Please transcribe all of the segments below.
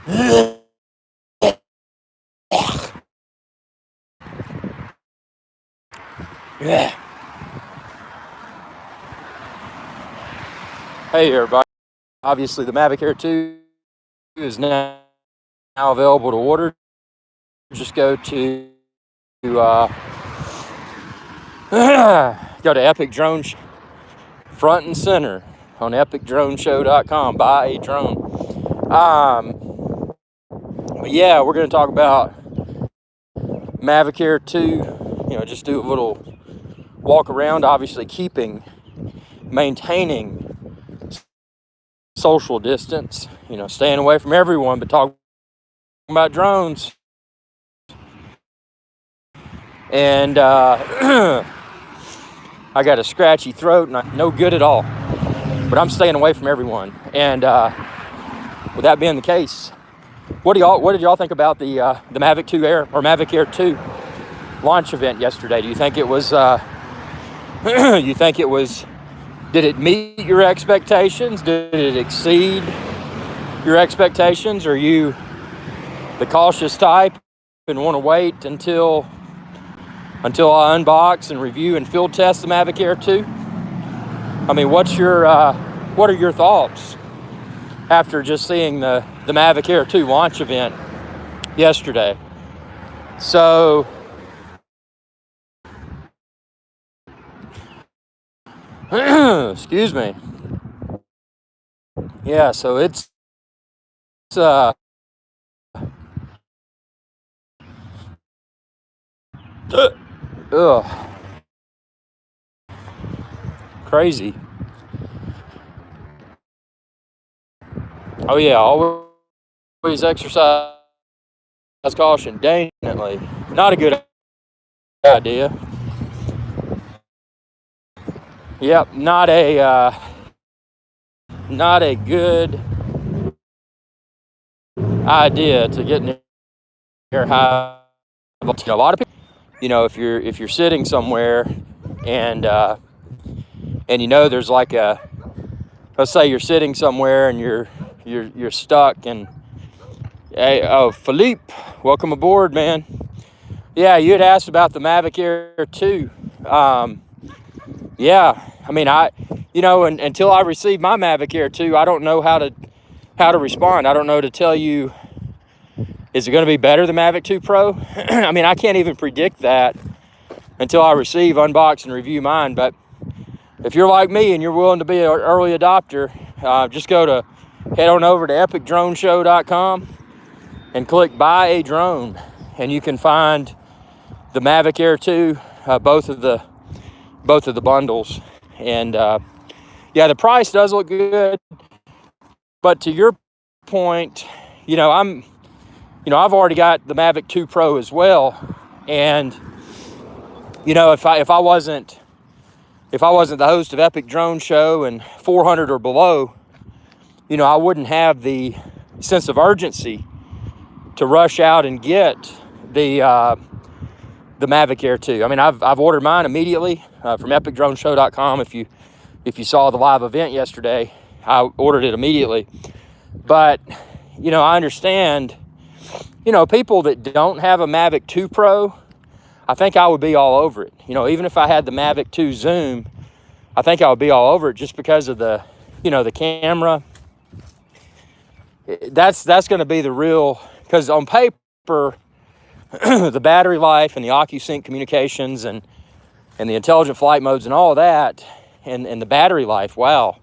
Yeah. Hey everybody. Obviously the Mavic Air 2 is now available to order. Just go to go to Epic Drone front and center on epicdroneshow.com. Buy a drone. But yeah, we're going to talk about Mavic Air 2. Just do a little walk around, obviously maintaining social distance, staying away from everyone, but talking about drones. And I got a scratchy throat and no good at all, but I'm staying away from everyone. And with that being the case, what did y'all think about the Mavic 2 Air or Mavic Air 2 launch event yesterday? Do you think it was did it meet your expectations? Did it exceed your expectations? Are you the cautious type and want to wait until I unbox and review and field test the Mavic Air 2? I mean, what are your thoughts after just seeing the Mavic Air 2 launch event yesterday? So, excuse me. Yeah, so it's crazy. Oh yeah, always exercise caution. Definitely not a good idea. Yep, not a good idea to get near high. A lot of people, if you're sitting somewhere and there's like let's say you're sitting somewhere and you're stuck and hey, Philippe, welcome aboard, man. Yeah, you had asked about the Mavic Air 2. Yeah, I mean, until I receive my Mavic Air 2, I don't know how to respond. I don't know to tell you, is it going to be better than Mavic 2 Pro? I mean, I can't even predict that until I receive, unbox, and review mine. But if you're like me and you're willing to be an early adopter, just head on over to epicdroneshow.com and click buy a drone, and you can find the Mavic Air 2, both of the bundles. And yeah, the price does look good, but to your point, I've already got the Mavic 2 Pro as well, and if I wasn't the host of Epic Drone Show and 400 or below, I wouldn't have the sense of urgency to rush out and get the Mavic Air 2. I mean, I've ordered mine immediately from epicdroneshow.com. If you saw the live event yesterday, I ordered it immediately. But I understand, people that don't have a Mavic 2 Pro, I think I would be all over it. Even if I had the Mavic 2 Zoom, I think I would be all over it just because of the camera. That's going to be the real, because on paper, the battery life and the OcuSync communications and the intelligent flight modes and all of that, and the battery life, wow.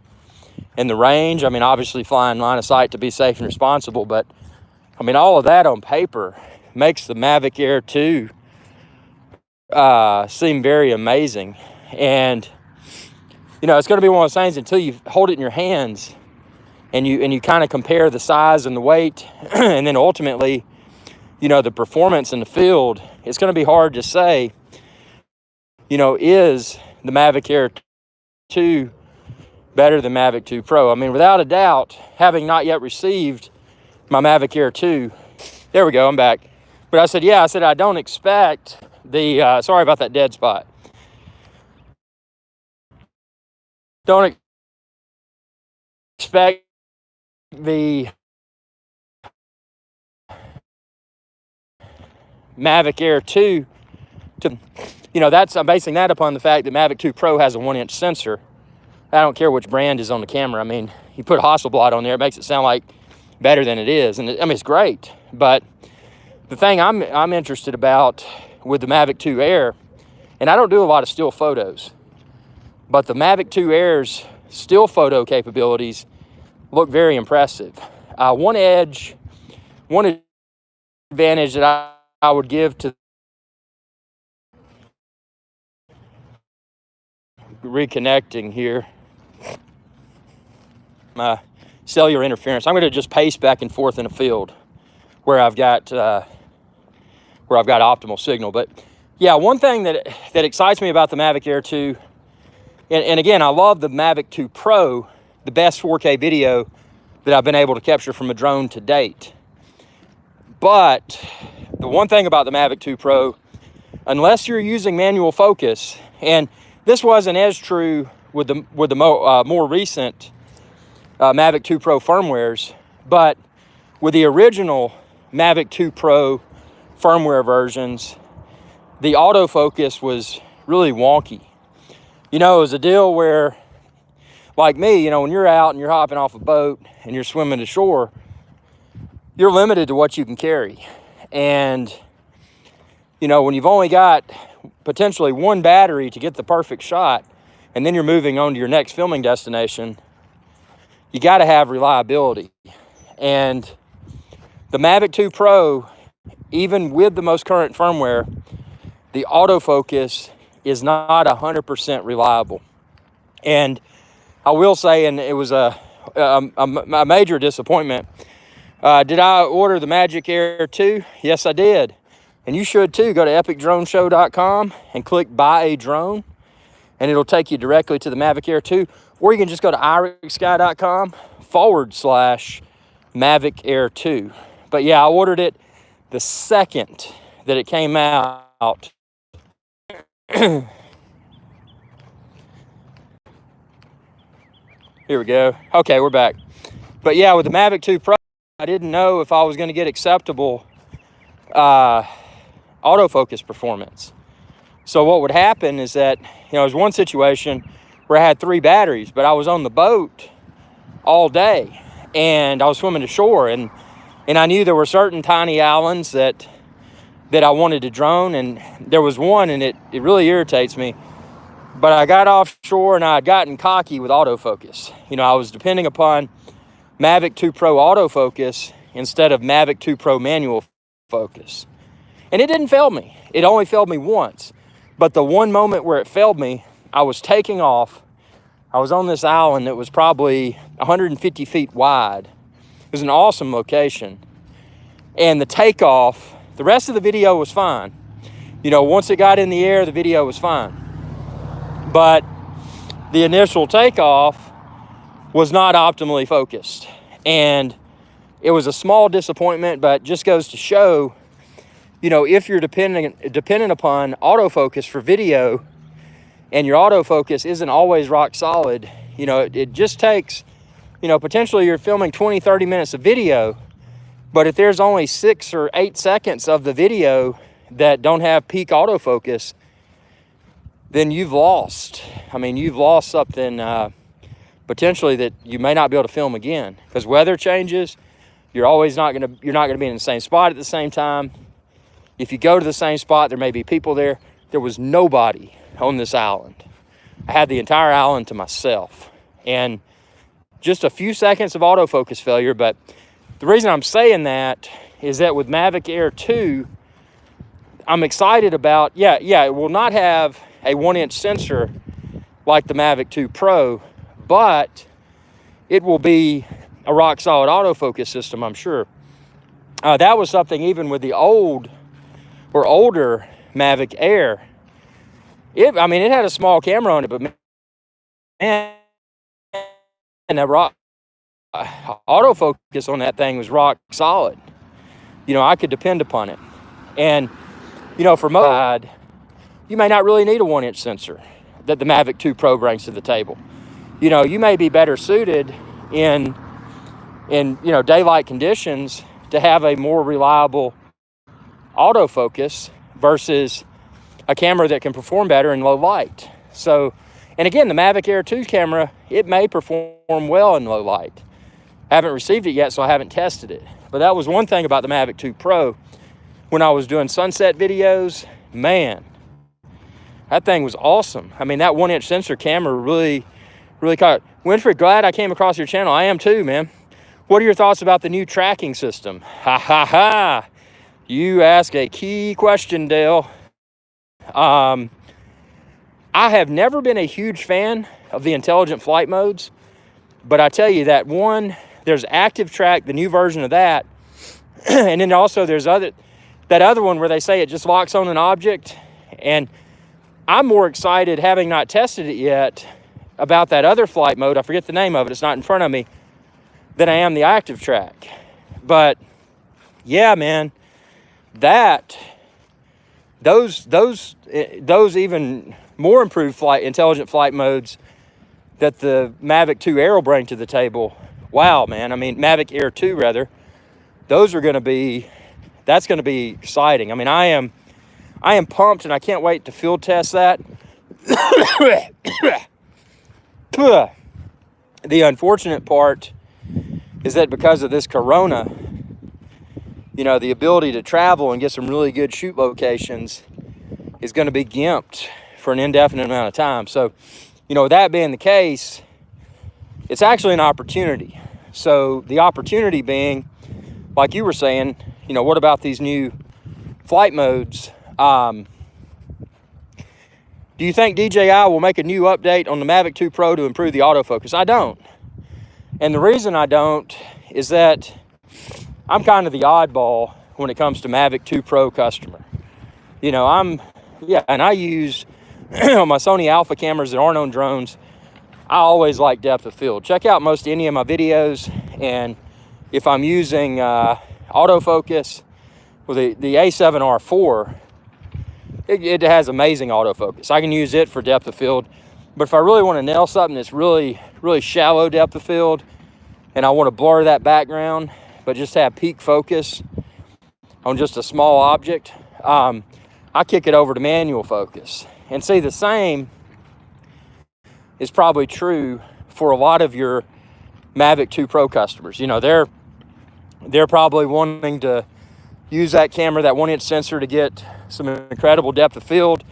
And the range, I mean, obviously flying line of sight to be safe and responsible, but I mean, all of that on paper makes the Mavic Air 2 seem very amazing. And it's going to be one of those things until you hold it in your hands and you kind of compare the size and the weight and then ultimately the performance in the field. It's going to be hard to say is the Mavic Air 2 better than Mavic 2 Pro. I mean, without a doubt, having not yet received my Mavic Air 2, there we go, I'm back. But I said I don't expect the sorry about that dead spot. Don't expect the Mavic Air 2 to, I'm basing that upon the fact that Mavic 2 Pro has a 1-inch sensor. I don't care which brand is on the camera. I mean, you put Hasselblad on there, it makes it sound like better than it is. And it's great. But the thing I'm interested about with the Mavic 2 Air, and I don't do a lot of still photos, but the Mavic 2 Air's still photo capabilities look very impressive. One advantage that I would give to reconnecting here, my cellular interference. I'm going to just pace back and forth in a field where I've got optimal signal. But yeah, one thing that excites me about the Mavic Air 2, and again, I love the Mavic 2 Pro, the best 4K video that I've been able to capture from a drone to date. But the one thing about the Mavic 2 Pro, unless you're using manual focus, and this wasn't as true with the more recent Mavic 2 Pro firmwares, but with the original Mavic 2 Pro firmware versions, the autofocus was really wonky. It was a deal where, like me, when you're out and you're hopping off a boat and you're swimming to shore, you're limited to what you can carry. And, when you've only got potentially one battery to get the perfect shot, and then you're moving on to your next filming destination, you got to have reliability. And the Mavic 2 Pro, even with the most current firmware, the autofocus is not 100% reliable. And I will say, and it was a major disappointment, did I order the Mavic Air 2? Yes, I did. And you should too. Go to epicdroneshow.com and click buy a drone, and it'll take you directly to the Mavic Air 2. Or you can just go to irixsky.com/Mavic Air 2. But yeah, I ordered it the second that it came out. Here we go. Okay, we're back. But yeah, with the Mavic 2 Pro, I didn't know if I was going to get acceptable autofocus performance. So what would happen is that, there was one situation where I had 3 batteries, but I was on the boat all day and I was swimming to shore, and I knew there were certain tiny islands that I wanted to drone, and there was one, and it really irritates me, but I got offshore and I had gotten cocky with autofocus. I was depending upon Mavic 2 Pro autofocus instead of Mavic 2 Pro manual focus. And it didn't fail me. It only failed me once. But the one moment where it failed me, I was taking off. I was on this island that was probably 150 feet wide. It was an awesome location. And the takeoff, the rest of the video was fine. Once it got in the air, the video was fine. But the initial takeoff was not optimally focused. And it was a small disappointment, but just goes to show, if you're dependent upon autofocus for video, and your autofocus isn't always rock solid, it just takes, potentially you're filming 20, 30 minutes of video, but if there's only 6 or 8 seconds of the video that don't have peak autofocus, then you've lost. You've lost something potentially that you may not be able to film again, because weather changes. You're not going to be in the same spot at the same time. If you go to the same spot, there may be people there. There was nobody on this island. I had the entire island to myself, and just a few seconds of autofocus failure. But the reason I'm saying that is that with Mavic Air 2, I'm excited about, it will not have a 1-inch sensor like the Mavic 2 Pro, but it will be a rock solid autofocus system, I'm sure. That was something even with the older Mavic Air. It had a small camera on it, but man, the autofocus on that thing was rock solid. I could depend upon it. And, for most, you may not really need a 1-inch sensor that the Mavic 2 Pro brings to the table. You may be better suited in daylight conditions to have a more reliable autofocus versus a camera that can perform better in low light. So, and again, the Mavic Air 2 camera, it may perform well in low light. I haven't received it yet, so I haven't tested it. But that was one thing about the Mavic 2 Pro. When I was doing sunset videos, man, that thing was awesome. I mean, that 1-inch sensor camera really caught. Winfred, glad I came across your channel. I am too, man. What are your thoughts about the new tracking system? Ha ha ha. You ask a key question, Dale. I have never been a huge fan of the intelligent flight modes, but I tell you that one, there's Active Track, the new version of that, and then also there's that other one where they say it just locks on an object, and I'm more excited, having not tested it yet, about that other flight mode. I forget the name of it. It's not in front of me. Than I am the Active Track. But yeah, man, those even more improved intelligent flight modes that the Mavic 2 Air will bring to the table. Wow, man. I mean, Mavic Air 2 rather. That's going to be exciting. I mean, I am pumped, and I can't wait to field test that. The unfortunate part is that because of this corona, you know, the ability to travel and get some really good shoot locations is going to be gimped for an indefinite amount of time. So, you know, that being the case, it's actually an opportunity. So the opportunity being, like you were saying, you know, what about these new flight modes? Do you think DJI will make a new update on the Mavic 2 Pro to improve the autofocus? I don't. And the reason I don't is that I'm kind of the oddball when it comes to Mavic 2 Pro customer. You know, and I use on my Sony Alpha cameras that aren't on drones, I always like depth of field. Check out most any of my videos, and if I'm using autofocus, well, the A7R4, it has amazing autofocus. I can use it for depth of field. But if I really want to nail something that's really shallow depth of field, and I want to blur that background, but just have peak focus on just a small object, I kick it over to manual focus. And see, the same is probably true for a lot of your Mavic 2 Pro customers. You know, they're probably wanting to use that camera, that 1-inch sensor, to get some incredible depth of field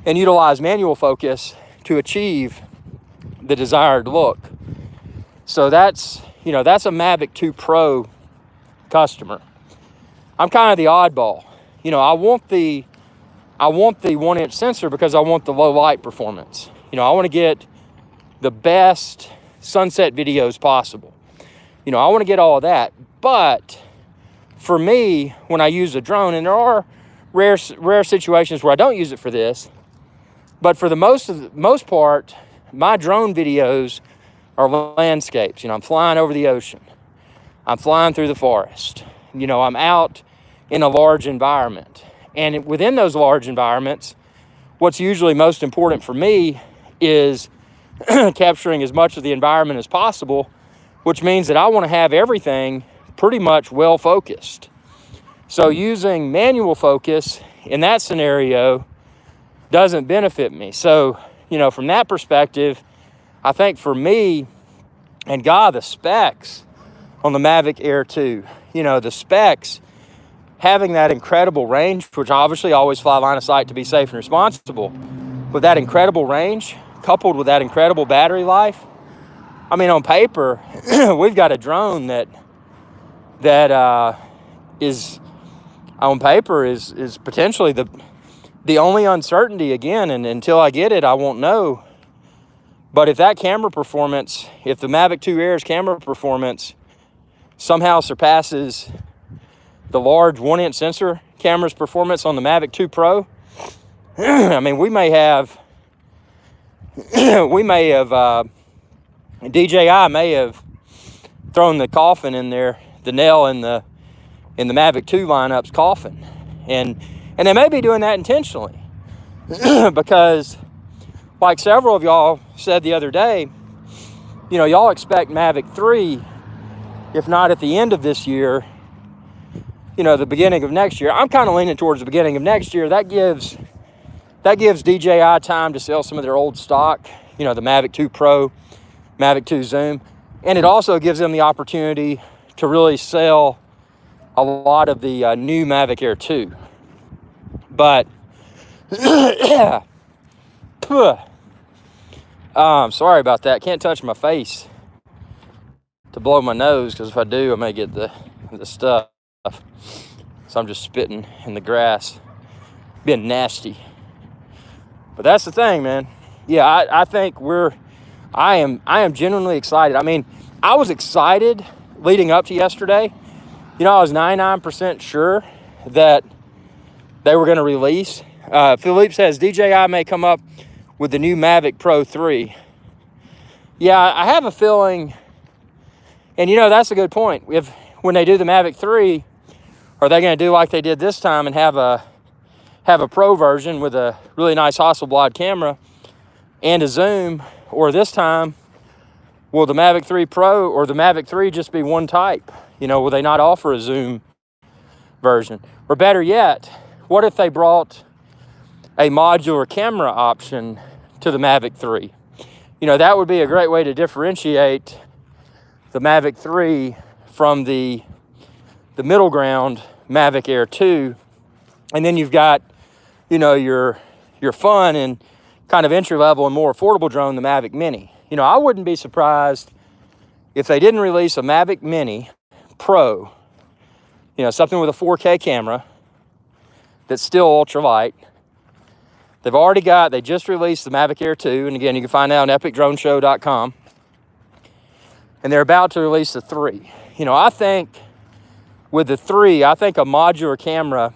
and utilize manual focus to achieve the desired look. So that's a Mavic 2 Pro customer. I'm kind of the oddball. You know, I want the 1-inch sensor because I want the low light performance. You know, I want to get the best sunset videos possible. You know, I want to get all of that. But for me, when I use a drone, and there are rare situations where I don't use it for this, but for the most part, my drone videos are landscapes. You know, I'm flying over the ocean. I'm flying through the forest. You know, I'm out in a large environment. And within those large environments, what's usually most important for me is capturing as much of the environment as possible, which means that I want to have everything pretty much well focused. So using manual focus in that scenario doesn't benefit me. So, you know, from that perspective, I think for me, and God, the specs on the Mavic Air 2, you know, the specs, having that incredible range, which obviously I always fly line of sight to be safe and responsible, with that incredible range, coupled with that incredible battery life, I mean, on paper, we've got a drone that is, on paper, is potentially the only uncertainty, again, and until I get it, I won't know. But if that camera performance, if the Mavic 2 Air's camera performance somehow surpasses the large 1-inch sensor camera's performance on the Mavic 2 Pro, I mean, we may have, DJI may have thrown the coffin in there, the nail in the Mavic 2 lineup's coffin. And they may be doing that intentionally because, like several of y'all said the other day, you know, y'all expect Mavic 3, if not at the end of this year, the beginning of next year. I'm kind of leaning towards the beginning of next year. That gives DJI time to sell some of their old stock, the Mavic 2 Pro, Mavic 2 Zoom. And it also gives them the opportunity to really sell a lot of the new Mavic Air 2. But, sorry about that. Can't touch my face to blow my nose, because if I do, I may get the stuff. So I'm just spitting in the grass, being nasty. But that's the thing, man. Yeah, I think I am genuinely excited. I mean, I was excited leading up to yesterday. I was 99% sure that they were going to release. Philippe says DJI may come up with the new Mavic Pro 3. Yeah, I have a feeling, and that's a good point. When they do the Mavic 3, are they going to do like they did this time and have a Pro version with a really nice Hasselblad camera and a zoom? Or this time, will the Mavic 3 Pro or the Mavic 3 just be one type? Will they not offer a zoom version? Or better yet, what if they brought a modular camera option to the Mavic 3? That would be a great way to differentiate the Mavic 3 from the middle ground Mavic Air 2. And then you've got, your fun and kind of entry-level and more affordable drone, the Mavic Mini. I wouldn't be surprised if they didn't release a Mavic Mini Pro, something with a 4K camera that's still ultralight. They just released the Mavic Air 2, and again, you can find that on epicdroneshow.com. And they're about to release the 3. I think with the 3, I think a modular camera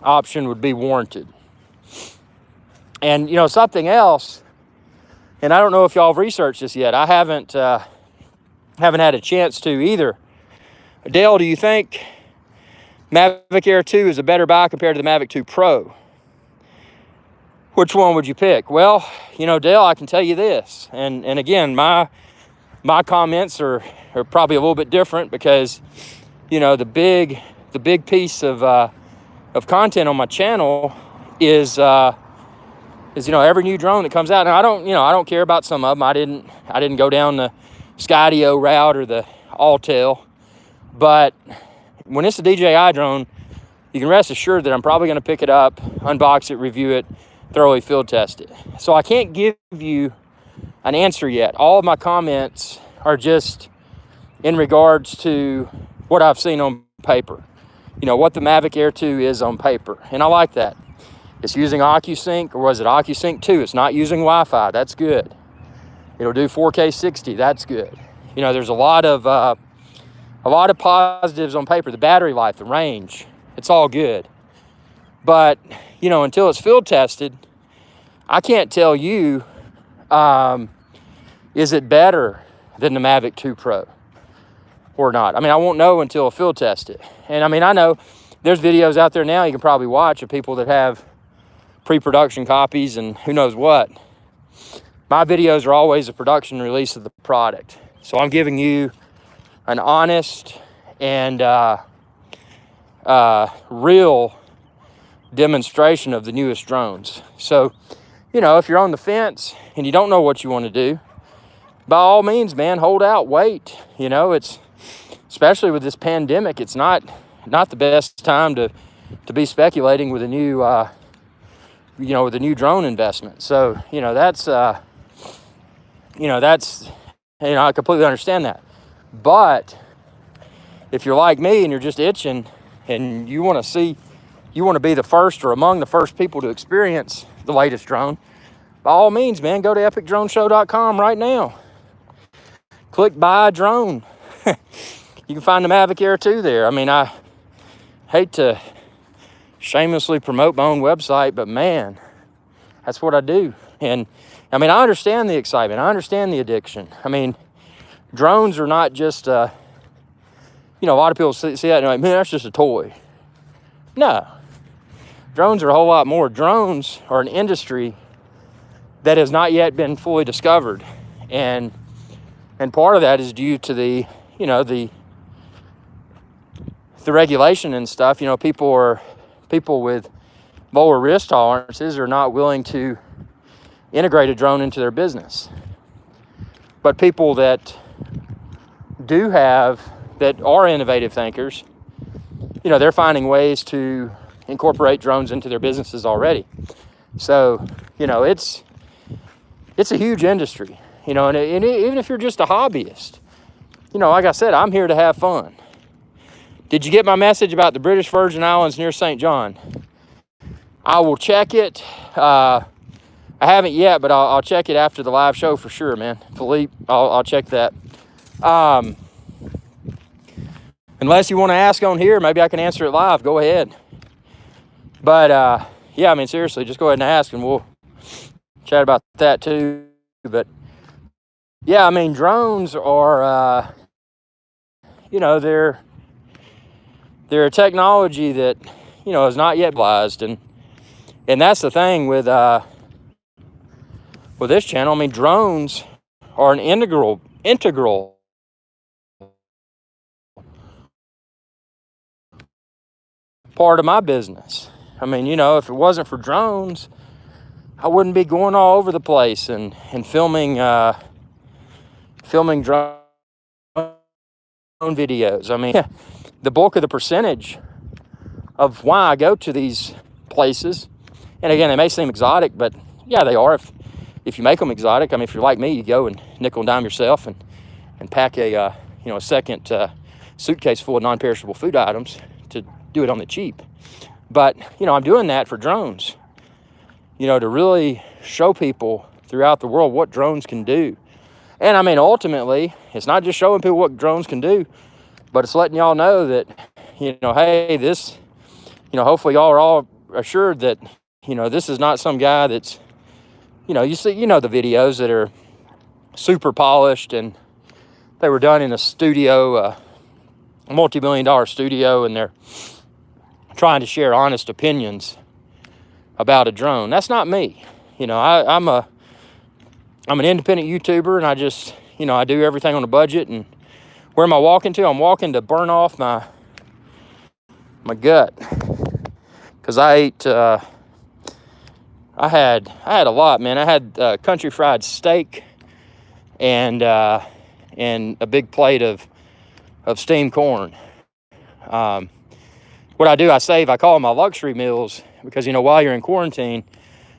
option would be warranted. And, something else, and I don't know if y'all have researched this yet. I haven't had a chance to either. Dale, do you think Mavic Air 2 is a better buy compared to the Mavic 2 Pro? Which one would you pick? Well, Dale, I can tell you this. And again, my comments are probably a little bit different because, the big piece of content on my channel is every new drone that comes out. Now I don't care about some of them. I didn't go down the Skydio route or the Autel, but when it's a DJI drone, you can rest assured that I'm probably going to pick it up, unbox it, review it, thoroughly field test it. So I can't give you an answer yet. All of my comments are just in regards to what I've seen on paper. What the Mavic Air 2 is on paper. And I like that. It's using OcuSync, or was it OcuSync 2? It's not using Wi-Fi. That's good. It'll do 4K 60. That's good. There's a lot of positives on paper. The battery life, the range, it's all good. But, until it's field tested, I can't tell you, is it better than the Mavic 2 Pro or not? I won't know until I field test it. And I know there's videos out there now you can probably watch of people that have pre-production copies and who knows what. My videos are always a production release of the product. So I'm giving you an honest and real demonstration of the newest drones. So, if you're on the fence and you don't know what you want to do, by all means, man, hold out, wait. It's, especially with this pandemic, it's not the best time to be speculating with a new, with a new drone investment. So, that's, I completely understand that. But if you're like me and you're just itching and you want to be the first or among the first people to experience the latest drone, by all means, man, go to epicdroneshow.com right now. Click buy a drone. You can find the Mavic Air 2 there. I hate to shamelessly promote my own website, but man, that's what I do. And I understand the excitement. I understand the addiction. Drones are not just, a lot of people see that and they're like, man, that's just a toy. No. Drones are a whole lot more. Drones are an industry that has not yet been fully discovered. And part of that is due to the the regulation and stuff, you know, people with lower risk tolerances are not willing to integrate a drone into their business. But people that are innovative thinkers, you know, they're finding ways to incorporate drones into their businesses already. So, you know, it's a huge industry, you know, and even if you're just a hobbyist, you know, like I said, I'm here to have fun. Did you get my message about the British Virgin Islands near St. John? I will check it. I haven't yet, but I'll check it after the live show for sure, man. Philippe, I'll check that. Unless you want to ask on here, maybe I can answer it live. Go ahead. But yeah, I mean, seriously, just go ahead and ask, and we'll chat about that too. But yeah, I mean, drones are, you know, they're a technology that, you know, is not yet utilized, and that's the thing with this channel. I mean, drones are an integral part of my business. I mean, you know, if it wasn't for drones, I wouldn't be going all over the place and filming drone videos. I mean, the bulk of the percentage of why I go to these places, and again, they may seem exotic, but yeah, they are if you make them exotic. I mean, if you're like me, you go and nickel and dime yourself and pack a second suitcase full of non-perishable food items to do it on the cheap. But, you know, I'm doing that for drones, you know, to really show people throughout the world what drones can do. And I mean, ultimately, it's not just showing people what drones can do, but it's letting y'all know that, you know, hey, this, you know, hopefully y'all are all assured that, you know, this is not some guy that's, you know, you know the videos that are super polished and they were done in a studio, a multi-million-dollar studio, and they're trying to share honest opinions about a drone. That's not me. You know, I'm an independent YouTuber, and I just, you know, I do everything on a budget. And where am I walking to? I'm walking to burn off my gut, because I ate. I had a lot, man. I had country fried steak and a big plate of steamed corn. What I do, I call them my luxury meals, because, you know, while you're in quarantine,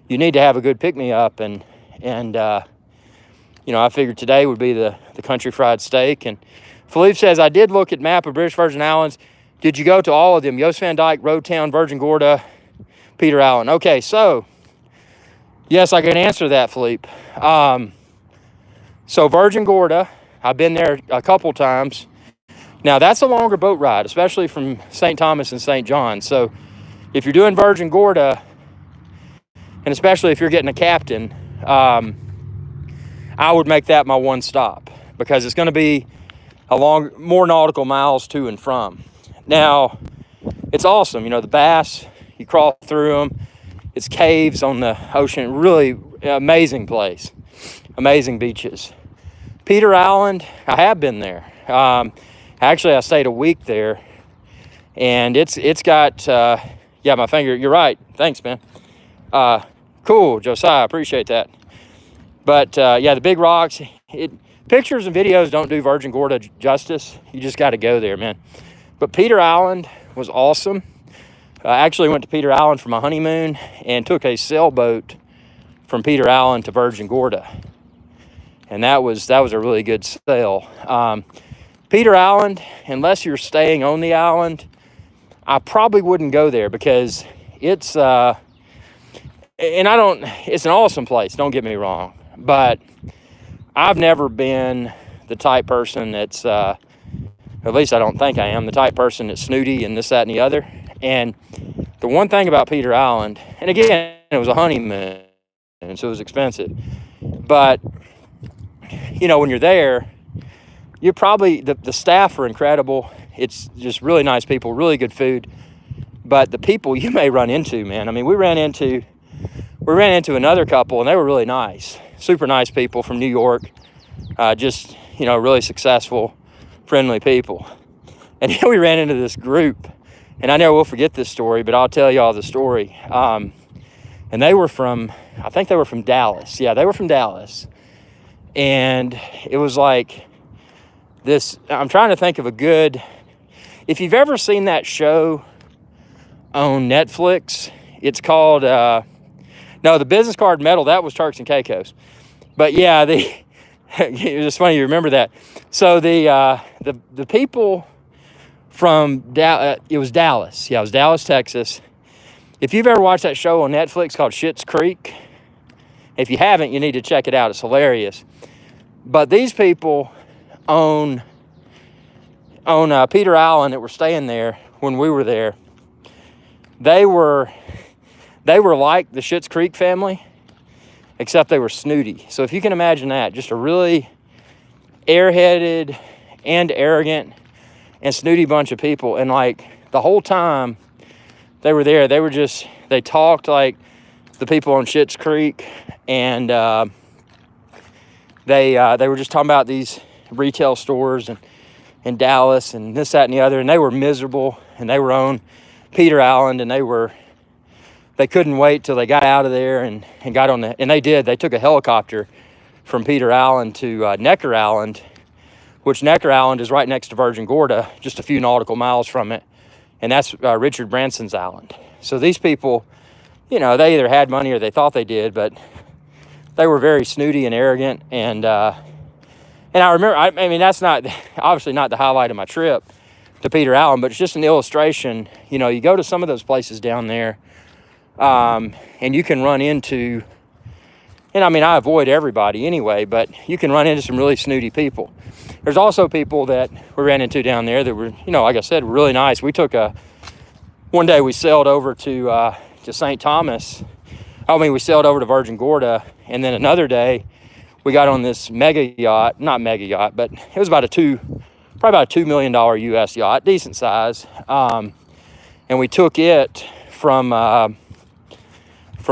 you need to have a good pick-me-up, and you know, I figured today would be the country fried steak. And Philippe says, I did look at map of British Virgin Islands. Did you go to all of them? Yost Van Dyke, Roadtown, Virgin Gorda, Peter Allen. Okay, so yes, I can answer that, Philippe. So Virgin Gorda, I've been there a couple times. Now, that's a longer boat ride, especially from St. Thomas and St. John. So if you're doing Virgin Gorda, and especially if you're getting a captain, I would make that my one stop, because it's going to be more nautical miles to and from. Now, it's awesome. You know, the bass, you crawl through them. It's caves on the ocean. Really amazing place. Amazing beaches. Peter Island, I have been there. Actually, I stayed a week there, and it's got, yeah, my finger, you're right. Thanks, man. Cool, Josiah, appreciate that. But, yeah, the big rocks, pictures and videos don't do Virgin Gorda justice. You just got to go there, man. But Peter Island was awesome. I actually went to Peter Island for my honeymoon and took a sailboat from Peter Island to Virgin Gorda. And that was a really good sail. Peter Island, unless you're staying on the island, I probably wouldn't go there, because it's an awesome place, don't get me wrong, but I've never been the type person that's, at least I don't think I am, the type person that's snooty and this, that, and the other. And the one thing about Peter Island, and again, it was a honeymoon, and so it was expensive, but, you know, when you're there, you're probably, the staff are incredible. It's just really nice people, really good food. But the people you may run into, man. I mean, we ran into another couple, and they were really nice. Super nice people from New York. Just, you know, really successful, friendly people. And then we ran into this group, and I never will forget this story, but I'll tell y'all the story. And they were from, I think they were from Dallas. Yeah, they were from Dallas. And it was like this, I'm trying to think of a good, if you've ever seen that show on Netflix, it's called, no, the Business Card Medal, that was Turks and Caicos. But yeah, it was funny you remember that. So the people from it was Dallas. Yeah, it was Dallas, Texas. If you've ever watched that show on Netflix called Schitt's Creek, if you haven't, you need to check it out. It's hilarious. But these people on Peter Island that were staying there when we were there, they were like the Schitt's Creek family, except they were snooty. So if you can imagine that, just a really airheaded and arrogant and snooty bunch of people. And like the whole time they were there, they talked like the people on Schitt's Creek, and they were just talking about these retail stores and in Dallas and this, that, and the other, and they were miserable, and they were on Peter Island, and they couldn't wait till they got out of there and got on and they took a helicopter from Peter Island to Necker Island, which Necker Island is right next to Virgin Gorda, just a few nautical miles from it. And that's Richard Branson's island. So these people, they either had money or they thought they did, but they were very snooty and arrogant. And I remember, I mean, that's not, obviously not the highlight of my trip to Peter Island, but it's just an illustration. You go to some of those places down there, and you can run into, and I mean, I avoid everybody anyway, but you can run into some really snooty people. There's also people that we ran into down there that were, like I said, really nice. We took one day we sailed over to St. Thomas. We sailed over to Virgin Gorda, and then another day we got on this mega yacht, not mega yacht, but it was probably about a $2 million US yacht, decent size. And we took it from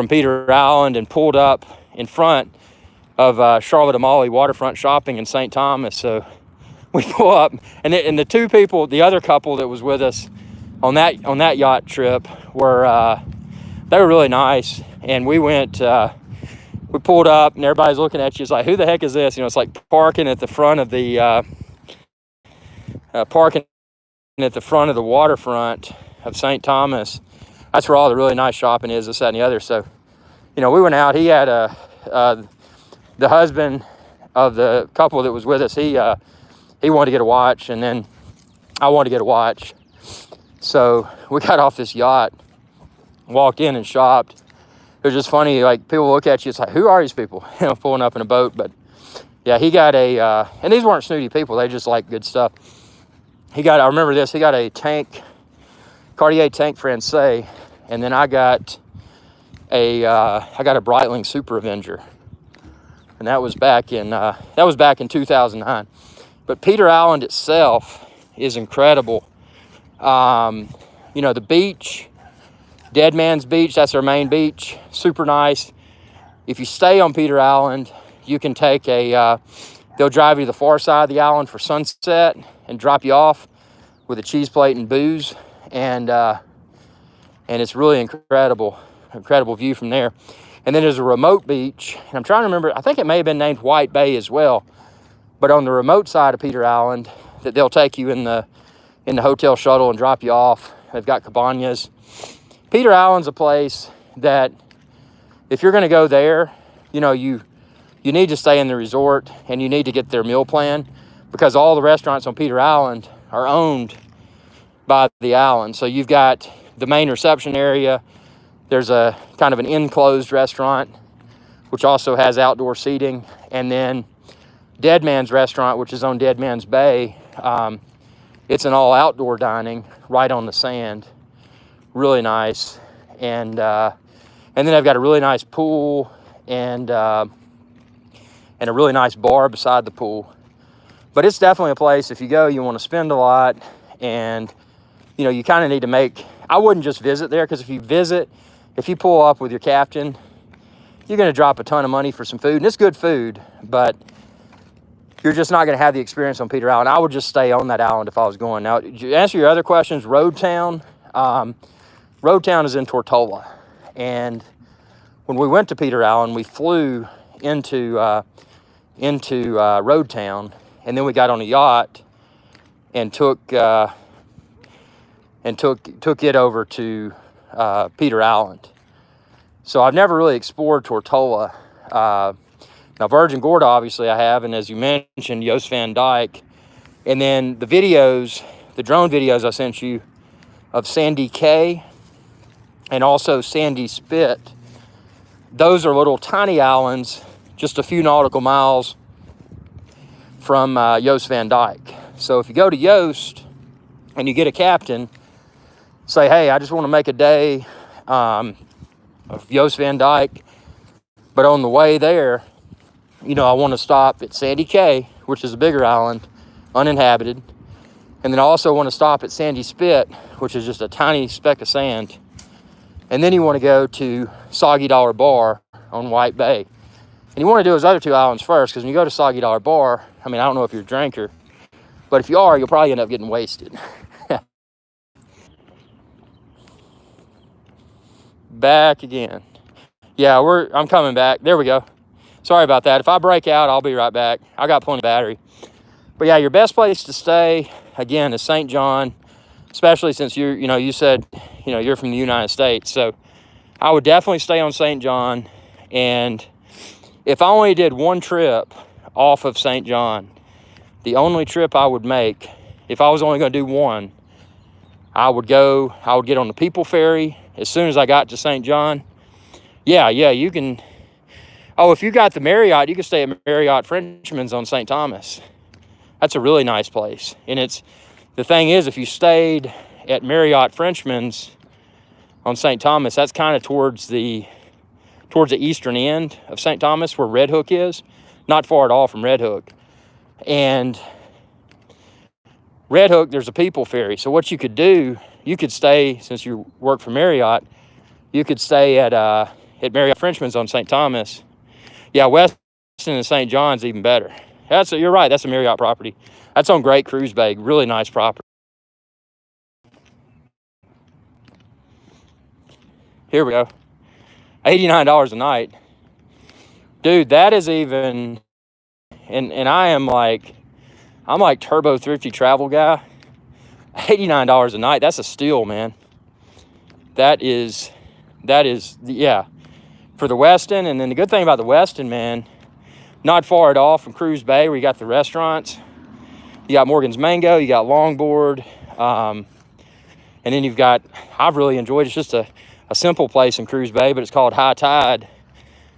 Peter Island and pulled up in front of Charlotte Amalie Waterfront Shopping in St. Thomas. So we pull up, and the two people, the other couple that was with us on that yacht trip, they were really nice. And we went, we pulled up, and everybody's looking at you. It's like, who the heck is this? It's like parking at the front of the waterfront of St. Thomas. That's where all the really nice shopping is, this, that, and the other. So, we went out. He had the husband of the couple that was with us, he wanted to get a watch, and then I wanted to get a watch. So we got off this yacht, walked in and shopped. It was just funny, like, people look at you, it's like, who are these people? Pulling up in a boat. But yeah, he got and these weren't snooty people, they just like good stuff. I remember this, he got a Cartier tank Francais, and then I got a Breitling Super Avenger. And that was back in 2009. But Peter Island itself is incredible. The beach, Dead Man's Beach, that's our main beach, super nice. If you stay on Peter Island, you can take they'll drive you to the far side of the island for sunset and drop you off with a cheese plate and booze. And it's really incredible view from there. And then there's a remote beach, and I'm trying to remember, I think it may have been named White Bay as well, but on the remote side of Peter Island, that they'll take you in the hotel shuttle and drop you off. They've got cabanas. Peter Island's a place that, if you're going to go there, you need to stay in the resort, and you need to get their meal plan, because all the restaurants on Peter Island are owned by the island. So you've got the main reception area. There's a kind of an enclosed restaurant, which also has outdoor seating. And then Dead Man's Restaurant, which is on Dead Man's Bay. It's an all outdoor dining right on the sand. Really nice. And then they've got a really nice pool and a really nice bar beside the pool. But it's definitely a place, if you go, you want to spend a lot. And, you kind of need to I wouldn't just visit there, because if you pull up with your captain, you're going to drop a ton of money for some food, and it's good food, but you're just not going to have the experience on Peter Island. I would just stay on that island if I was going. Now, to answer your other questions, Road Town. Road Town is in Tortola. And when we went to Peter Island, we flew into Road Town, and then we got on a yacht and took it over to Peter Island. So I've never really explored Tortola. Now, Virgin Gorda, obviously, I have, and as you mentioned, Joost Van Dyke. And then the videos, the drone videos I sent you of Sandy Cay and also Sandy Spit, those are little tiny islands, just a few nautical miles from Joost Van Dyke. So if you go to Joost and you get a captain, say, hey, I just want to make a day of Joost Van Dyke, but on the way there, you know, I want to stop at Sandy Cay, which is a bigger island, uninhabited. And then I also want to stop at Sandy Spit, which is just a tiny speck of sand. And then you want to go to Soggy Dollar Bar on White Bay. And you want to do those other two islands first, because when you go to Soggy Dollar Bar, I mean, I don't know if you're a drinker, but if you are, you'll probably end up getting wasted. Back again. Yeah, I'm coming back. There we go. Sorry about that. If I break out, I'll be right back. I got plenty of battery. But yeah, your best place to stay, again, is St. John, especially since you said, you're from the United States. So I would definitely stay on St. John. And if I only did one trip off of St. John, the only trip I would make, if I was only going to do one, I would get on the People Ferry as soon as I got to St. John. Yeah, you can. Oh, if you got the Marriott, you can stay at Marriott Frenchman's on St. Thomas. That's a really nice place. And the thing is, if you stayed at Marriott Frenchman's on St. Thomas, that's kind of towards the eastern end of St. Thomas, where Red Hook is. Not far at all from Red Hook. And Red Hook, there's a People Ferry. So what you could do, you could stay, since you work for Marriott, you could stay at Marriott Frenchman's on St. Thomas. Yeah, Weston and St. John's even better. You're right, that's a Marriott property. That's on Great Cruise Bay, really nice property. Here we go. $89 a night. Dude, that is even, and I'm like turbo thrifty travel guy. $89 a night, that's a steal, man. That is, yeah. For the Westin, and then the good thing about the Westin, man, not far at all from Cruise Bay, where you got the restaurants. You got Morgan's Mango, you got Longboard, and then I've really enjoyed, it's just a simple place in Cruise Bay, but it's called High Tide,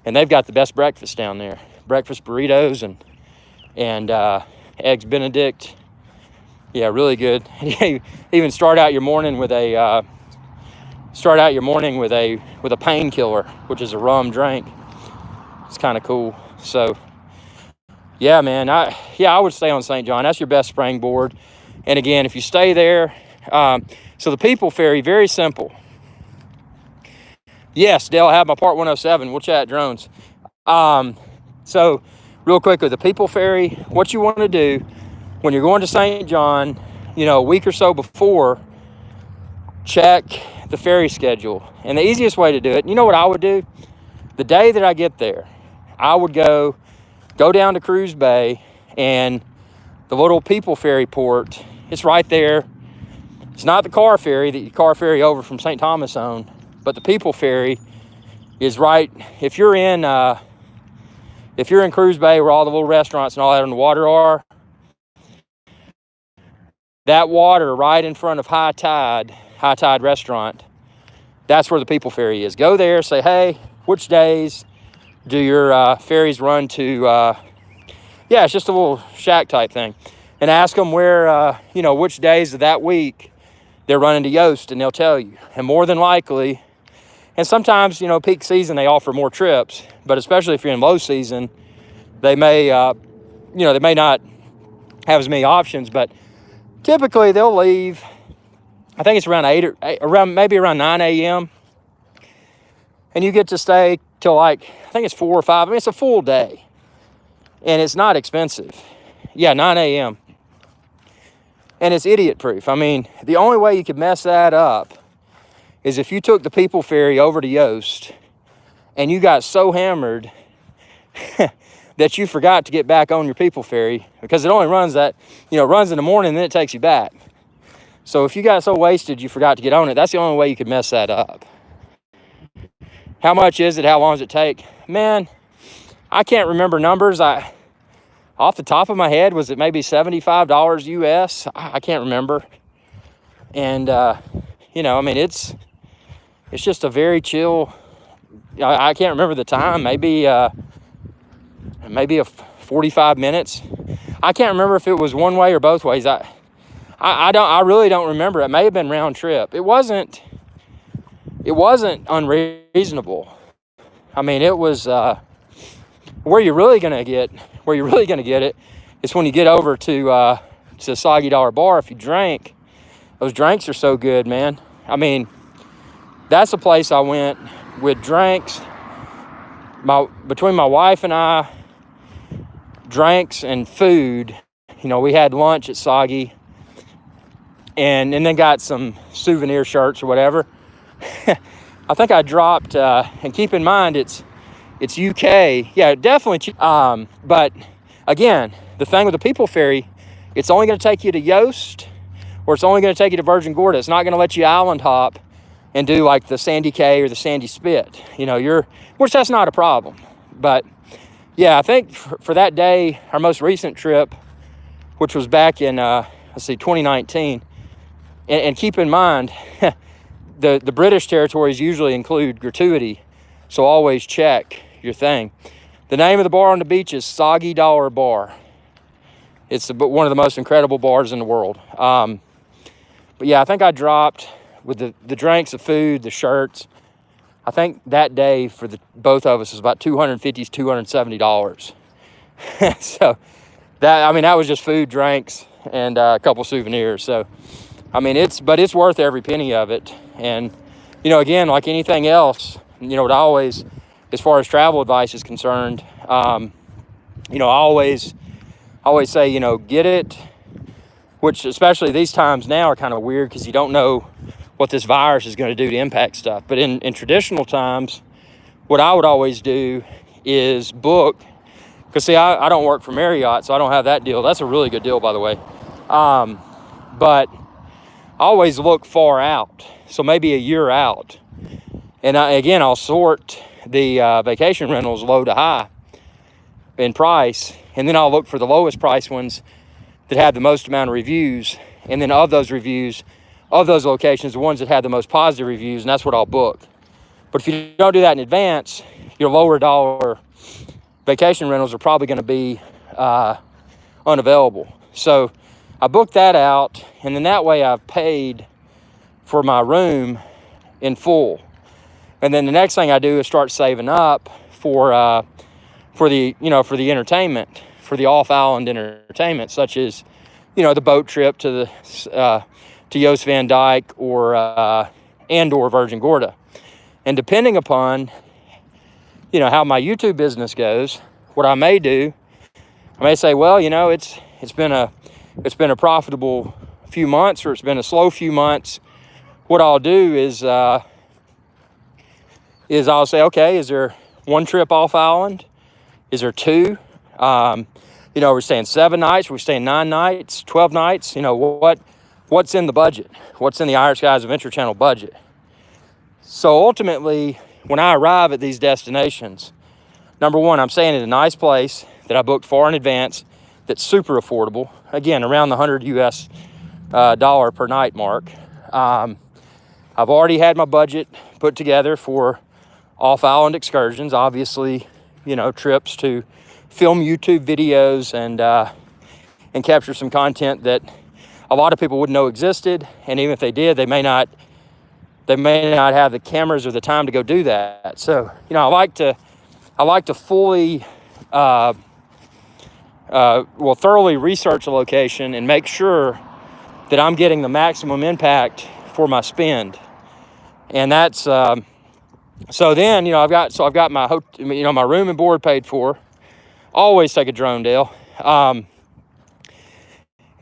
and they've got the best breakfast down there. Breakfast burritos and eggs Benedict. Yeah, really good. Even start out your morning with a painkiller, which is a rum drink. It's kind of cool. So yeah, man, I would stay on St. John. That's your best springboard. And again, if you stay there, so the People Ferry, very simple. Yes, Dale, I have my Part 107. We'll chat drones. So real quickly, the People Ferry, what you want to do when you're going to St. John, a week or so before, check the ferry schedule. And the easiest way to do it, you know what I would do? The day that I get there, I would go down to Cruise Bay, and the little People Ferry port, it's right there. It's not the car ferry that you car ferry over from St. Thomas on, but the People Ferry is right. If you're in Cruise Bay, where all the little restaurants and all that on the water are, that water right in front of High Tide Restaurant, that's where the People Ferry is. Go there, say, hey, which days do your ferries run to, it's just a little shack type thing. And ask them where, which days of that week they're running to Yoast, and they'll tell you. And more than likely, and sometimes, peak season, they offer more trips, but especially if you're in low season, they may, they may not have as many options, but typically they'll leave, I think it's around around 9 a.m. And you get to stay till I think it's 4 or 5. I mean, it's a full day, and it's not expensive. Yeah, 9 a.m. And it's idiot proof. I mean, the only way you could mess that up is if you took the people ferry over to Yost and you got so hammered that you forgot to get back on your people ferry, because it only runs runs in the morning and then it takes you back. So if you got so wasted you forgot to get on it, that's the only way you could mess that up. How much is it? How long does it take? Man, I can't remember numbers. Off the top of my head, was it maybe $75 US? I can't remember. And I mean, it's just a very chill. I can't remember the time. Maybe a 45 minutes. I can't remember if it was one way or both ways. I really don't remember. It may have been round trip. It wasn't unreasonable. I mean, it was where you're really gonna get it is when you get over to Soggy Dollar Bar. If you drank, those drinks are so good, man. I mean, that's a place I went with drinks. Between my wife and I, drinks and food. We had lunch at Soggy, and then got some souvenir shirts or whatever. I think I dropped, and keep in mind it's UK. Yeah, definitely. But again, the thing with the people ferry, it's only going to take you to Yost, or it's only going to take you to Virgin Gorda. It's not going to let you island hop and do like the Sandy Cay or the Sandy Spit. Which that's not a problem. But yeah, I think for that day, our most recent trip, which was back in 2019, and keep in mind, the British territories usually include gratuity, so always check your thing. The name of the bar on the beach is Soggy Dollar Bar. It's one of the most incredible bars in the world. But yeah, I think I dropped, with the drinks, the food, the shirts, I think that day for both of us was about $250 to $270. So that was just food, drinks, and a couple souvenirs. So I mean, it's worth every penny of it. And again, like anything else, it always, as far as travel advice is concerned, I always say, get it, which especially these times now are kind of weird because you don't know what this virus is going to do to impact stuff. But in traditional times, what I would always do is book, because see, I don't work for Marriott, so I don't have that deal. That's a really good deal, by the way. But I always look far out, so maybe a year out. And I'll sort the vacation rentals low to high in price, and then I'll look for the lowest price ones that have the most amount of reviews, and then of those reviews, of those locations, the ones that have the most positive reviews, and that's what I'll book. But if you don't do that in advance, your lower dollar vacation rentals are probably going to be unavailable. So I booked that out, and then that way I've paid for my room in full. And then the next thing I do is start saving up for the entertainment, for the off-island entertainment, such as the boat trip to Yost Van Dyke or Virgin Gorda. And depending upon how my YouTube business goes, what I may do, I may say, well, it's been a profitable few months, or it's been a slow few months. What I'll do is I'll say, okay, is there one trip off island? Is there two? We're staying 7 nights, we're staying 9 nights, 12 nights. What's in the budget? What's in the Irish Guys Adventure Channel budget? So ultimately, when I arrive at these destinations, number one, I'm staying at a nice place that I booked far in advance, that's super affordable. Again, around the $100 US dollar per night mark. I've already had my budget put together for off-island excursions. Obviously, trips to film YouTube videos and capture some content that a lot of people wouldn't know existed, and even if they did, they may not have the cameras or the time to go do that. So I like to fully thoroughly research a location and make sure that I'm getting the maximum impact for my spend. And that's so then I've got my my room and board paid for. Always take a drone, Dale.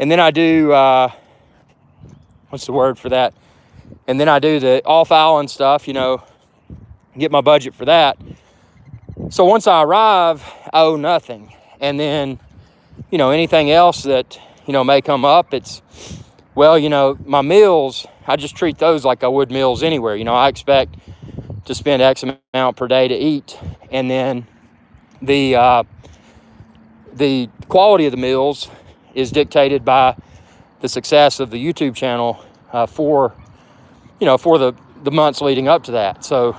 And then I do, what's the word for that? And then I do the off-island stuff, you know, get my budget for that. So once I arrive, I owe nothing. And then, you know, anything else that, you know, may come up, it's, well, you know, my meals, I just treat those like I would meals anywhere. You know, I expect to spend X amount per day to eat. And then the quality of the meals is dictated by the success of the YouTube channel for the months leading up to that. So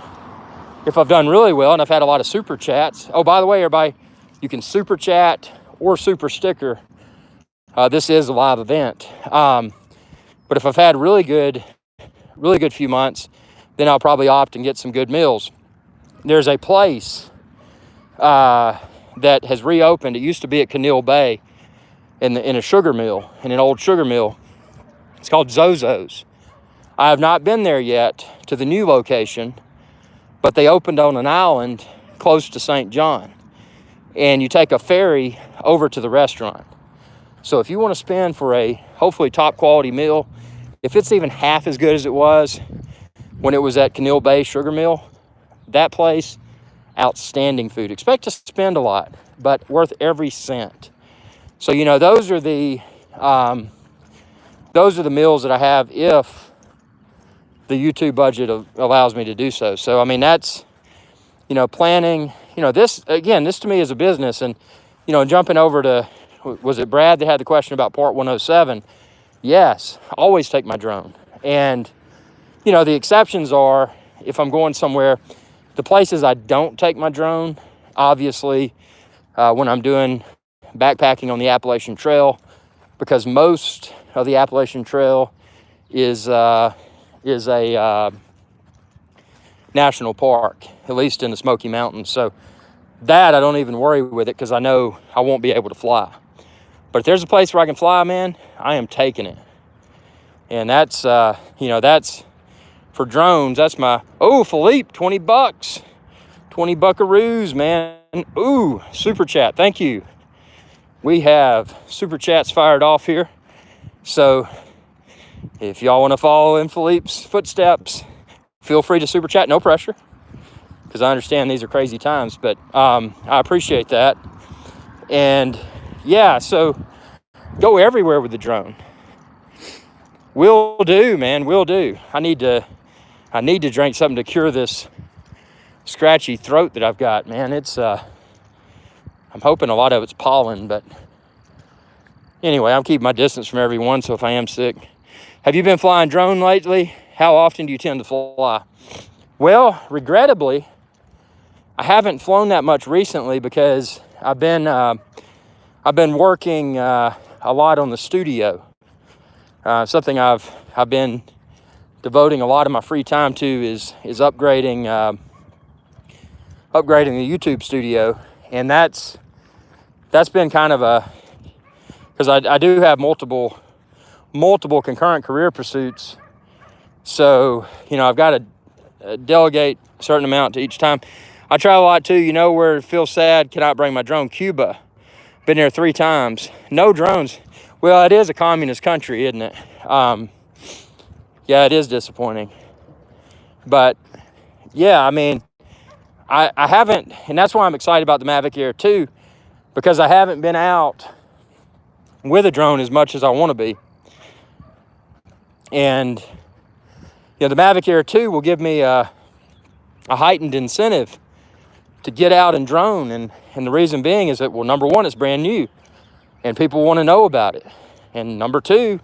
if I've done really well and I've had a lot of super chats, oh, by the way, everybody, you can super chat or super sticker. This is a live event. But if I've had really good few months, then I'll probably opt and get some good meals. There's a place that has reopened. It used to be at Canil Bay in a sugar mill, in an old sugar mill. It's called Zozo's. I have not been there yet to the new location, but they opened on an island close to St. John. And you take a ferry over to the restaurant. So if you want to spend for a hopefully top quality meal, if it's even half as good as it was when it was at Canil Bay Sugar Mill, that place, outstanding food. Expect to spend a lot, but worth every cent. So, you know, those are the meals that I have if the YouTube budget allows me to do so. So, I mean, that's, you know, planning, you know, this to me is a business. And, you know, jumping over to, was it Brad that had the question about part 107? Yes, always take my drone. And, you know, the exceptions are if I'm going somewhere, the places I don't take my drone, obviously, when I'm doing backpacking on the Appalachian Trail, because most of the Appalachian Trail is a national park, at least in the Smoky Mountains. So that I don't even worry with it because I know I won't be able to fly. But if there's a place where I can fly, man, I am taking it. And that's, you know, that's for drones. That's my, oh, Philippe, 20 bucks, 20 buckaroos, man. Ooh, super chat. Thank you. We have super chats fired off here. So if y'all want to follow in Philippe's footsteps, feel free to super chat. No pressure, because I understand these are crazy times, but I appreciate that. And yeah, so go everywhere with the drone. Will do, man, will do. I need to drink something to cure this scratchy throat that I've got, man. It's I'm hoping a lot of it's pollen, but anyway, I'm keeping my distance from everyone, so if I am sick. Have you been flying drone lately? How often do you tend to fly? Well, regrettably, I haven't flown that much recently because I've been working a lot on the studio. Something I've been devoting a lot of my free time to is upgrading the YouTube studio, and that's been kind of a, because I do have multiple concurrent career pursuits. So, you know, I've got to delegate a certain amount to each time. I travel a lot too. You know where it feels sad? Cannot bring my drone. Cuba. Been there 3 times. No drones. Well, it is a communist country, isn't it? Yeah, it is disappointing. But yeah, I mean, I haven't, and that's why I'm excited about the Mavic Air 2, because I haven't been out with a drone as much as I want to be. And you know, the Mavic Air 2 will give me a heightened incentive to get out and drone. And the reason being is that, well, number one, it's brand new and people want to know about it. And number two,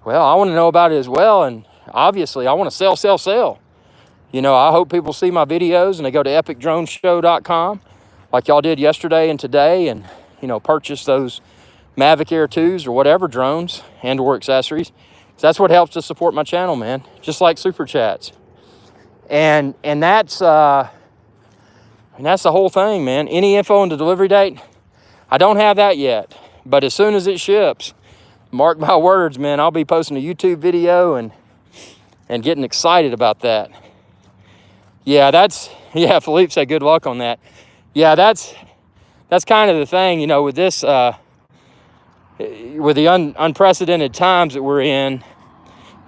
well, I want to know about it as well. And obviously I want to sell. You know, I hope people see my videos and they go to epicdroneshow.com like y'all did yesterday and today, and, you know, purchase those Mavic Air 2s or whatever drones and or accessories. So that's what helps to support my channel, man. Just like super chats. And that's the whole thing, man. Any info on the delivery date? I don't have that yet, but as soon as it ships, mark my words, man, I'll be posting a YouTube video and getting excited about that. Yeah, Philippe said good luck on that. Yeah, that's kind of the thing, you know, with this with the unprecedented times that we're in,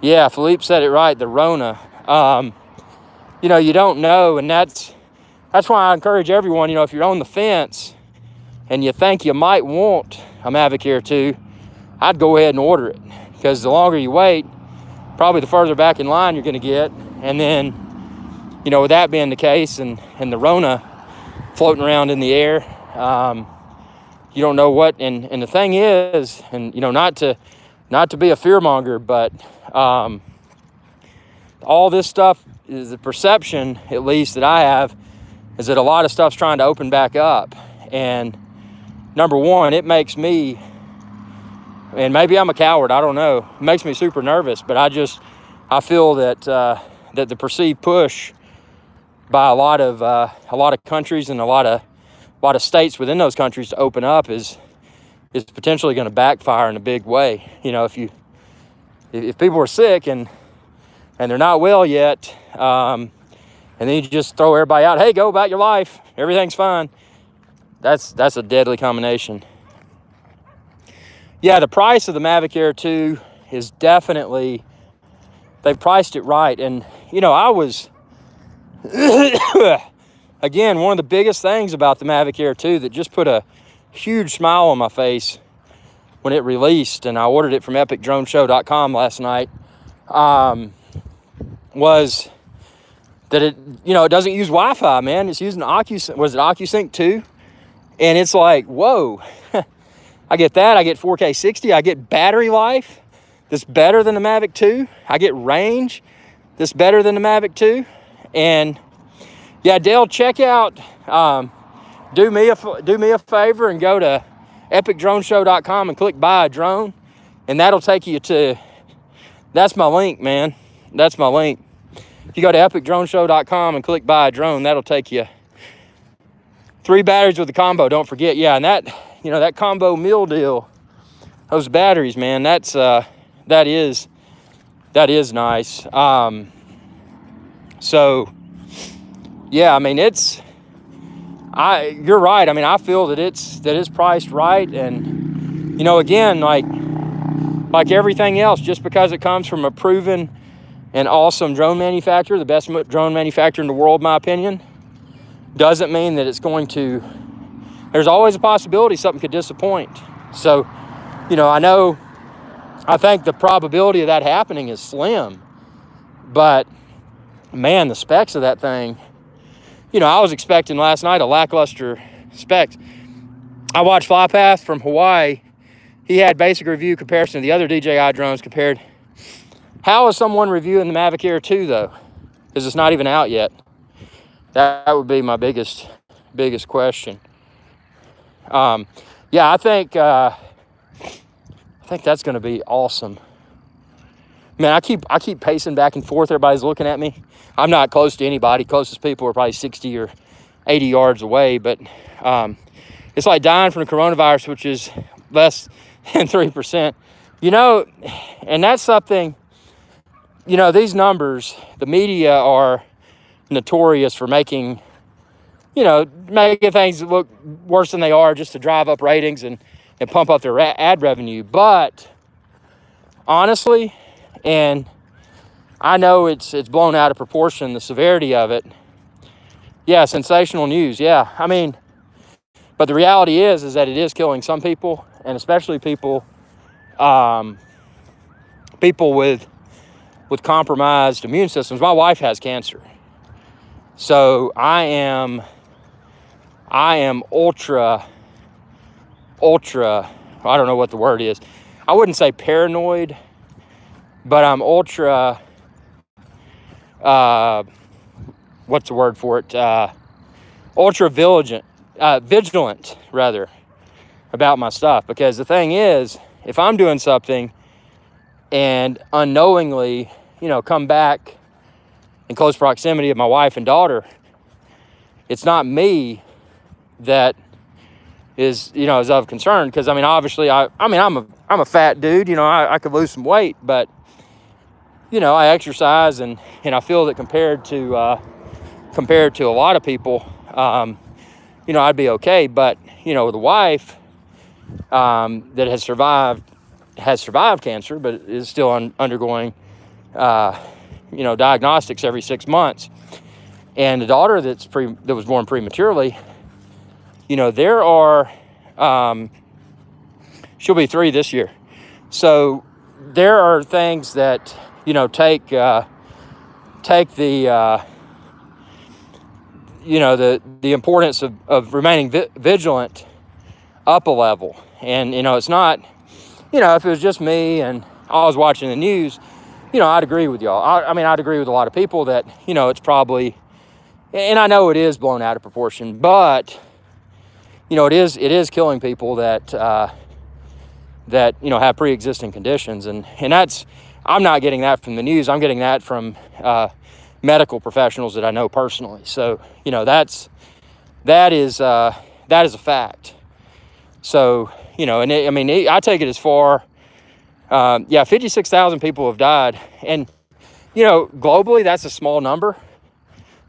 yeah, Philippe said it right, the Rona. You know, you don't know, and that's why I encourage everyone, you know, if you're on the fence and you think you might want a Mavic Air 2, I'd go ahead and order it, because the longer you wait, probably the further back in line you're going to get. And then, you know, with that being the case, and the Rona floating around in the air, you don't know what, and the thing is, and, you know, not to be a fearmonger, but all this stuff is the perception, at least that I have, is that a lot of stuff's trying to open back up. And number one, it makes me, and maybe I'm a coward, I don't know, it makes me super nervous, but I feel that that the perceived push by a lot of countries and a lot of states within those countries to open up is potentially going to backfire in a big way. You know, if people are sick and they're not well yet, and then you just throw everybody out, hey, go about your life, everything's fine, that's a deadly combination. Yeah, the price of the Mavic Air 2 is definitely, they've priced it right. And, you know, I was, again, one of the biggest things about the Mavic Air 2 that just put a huge smile on my face when it released, and I ordered it from epicdroneshow.com last night, was that it, you know, it doesn't use Wi-Fi, man. It's using OcuSync 2? And it's like, whoa, I get that. I get 4K 60. I get battery life that's better than the Mavic 2. I get range that's better than the Mavic 2. And yeah, Dale, check out, do me a favor and go to epicdroneshow.com and click buy a drone, and that'll take you to, that's my link, man. That's my link. If you go to epicdroneshow.com and click buy a drone, that'll take you 3 batteries with the combo, don't forget. Yeah, and that, you know, that combo meal deal, those batteries, man, that is nice. So yeah, I mean, you're right. I mean, I feel that it's priced right. And, you know, again, like everything else, just because it comes from a proven and awesome drone manufacturer, the best drone manufacturer in the world, in my opinion, doesn't mean that it's going to, there's always a possibility something could disappoint. So, you know, I think the probability of that happening is slim, but man, the specs of that thing, you know, I was expecting last night a lackluster specs. I watched FlyPath from Hawaii. He had basic review comparison to the other DJI drones compared. How is someone reviewing the Mavic Air 2 though? Because it's not even out yet. That would be my biggest question. Yeah, I think that's going to be awesome. Man, I keep pacing back and forth. Everybody's looking at me. I'm not close to anybody. Closest people are probably 60 or 80 yards away. But it's like dying from the coronavirus, which is less than 3%. You know, and that's something, you know, these numbers, the media are notorious for making things look worse than they are just to drive up ratings and pump up their ad revenue. But honestly, and I know it's blown out of proportion, the severity of it. Yeah, sensational news. Yeah, I mean, but the reality is that it is killing some people, and especially people with compromised immune systems. My wife has cancer, so I am ultra. I don't know what the word is. I wouldn't say paranoid, but I'm ultra. What's the word for it? Ultra vigilant rather, about my stuff. Because the thing is, if I'm doing something and unknowingly, you know, come back in close proximity of my wife and daughter, it's not me that is of concern. Because I mean, obviously, I'm a fat dude. You know, I could lose some weight, but you know, I exercise, and I feel that compared to a lot of people, you know, I'd be okay. But you know, with a wife, that has survived cancer, but is still undergoing, diagnostics every 6 months. And the daughter that was born prematurely, there are, she'll be 3 this year. So there are things that, take the, the importance of remaining vigilant up a level. And, it's not, if it was just me and I was watching the news, I'd agree with y'all. I'd agree with a lot of people that, it's probably, and I know it is blown out of proportion, but, it is killing people that have pre-existing conditions. And that's, I'm not getting that from the news. I'm getting that from medical professionals that I know personally. So, that is a fact. So, I take it as far, 56,000 people have died. And, globally, that's a small number,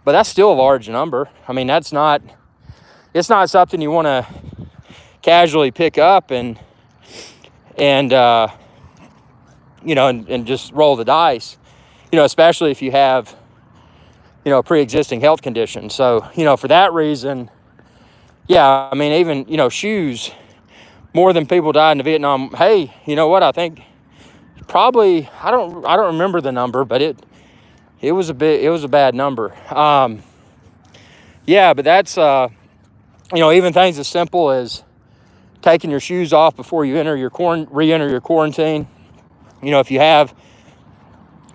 but that's still a large number. It's not something you want to casually pick up and just roll the dice, especially if you have, a pre-existing health condition. So, for that reason, even, shoes, more than people died in Vietnam. Hey, you know what? I think probably, I don't remember the number, but it was a bad number. But that's, even things as simple as taking your shoes off before you re-enter your quarantine. If you have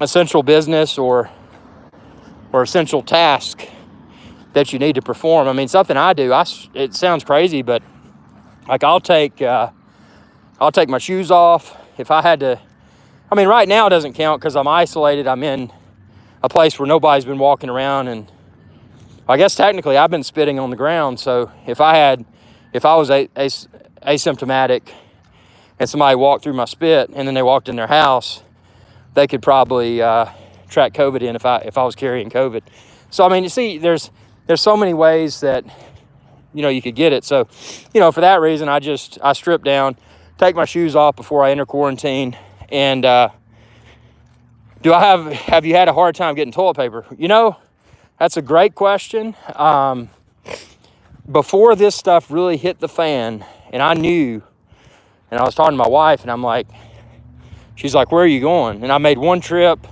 essential business or essential task that you need to perform. Something I do, it sounds crazy, but like I'll take my shoes off if I had to. Right now it doesn't count because I'm isolated. I'm in a place where nobody's been walking around, and I guess technically I've been spitting on the ground. So if I was asymptomatic and somebody walked through my spit and then they walked in their house, they could probably track COVID in if I was carrying COVID. So you see, there's so many ways that you could get it. So for that reason, I strip down, take my shoes off before I enter quarantine. And have you had a hard time getting toilet paper? That's a great question. Before this stuff really hit the fan, and I knew, and I was talking to my wife, and I'm like, she's like, where are you going? And I made one trip,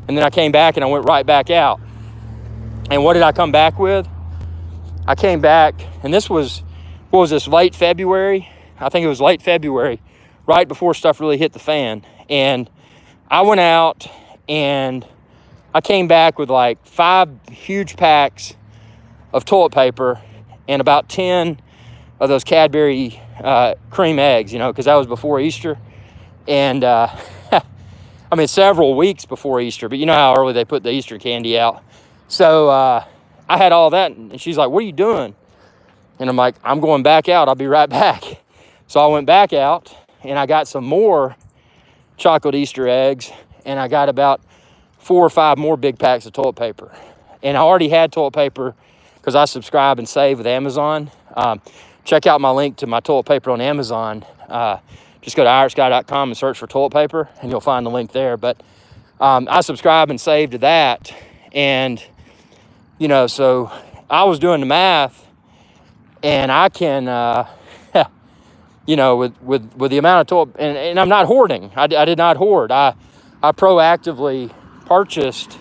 and then I came back and I went right back out. And what did I come back with? I came back, and this was, late February? I think it was late February, right before stuff really hit the fan. And I went out, and I came back with like 5 huge packs of toilet paper and about 10 of those Cadbury cream eggs, because that was before Easter. And several weeks before Easter, but you know how early they put the Easter candy out. So I had all that, and she's like, what are you doing? And I'm like, I'm going back out. I'll be right back. So I went back out, and I got some more chocolate Easter eggs, and I got about 4 or 5 more big packs of toilet paper. And I already had toilet paper because I subscribe and save with Amazon. Check out my link to my toilet paper on Amazon. Just go to irishguy.com and search for toilet paper, and you'll find the link there. But I subscribe and save to that. And, so I was doing the math, and I can, with the amount of toilet, and I'm not hoarding. I did not hoard. I proactively purchased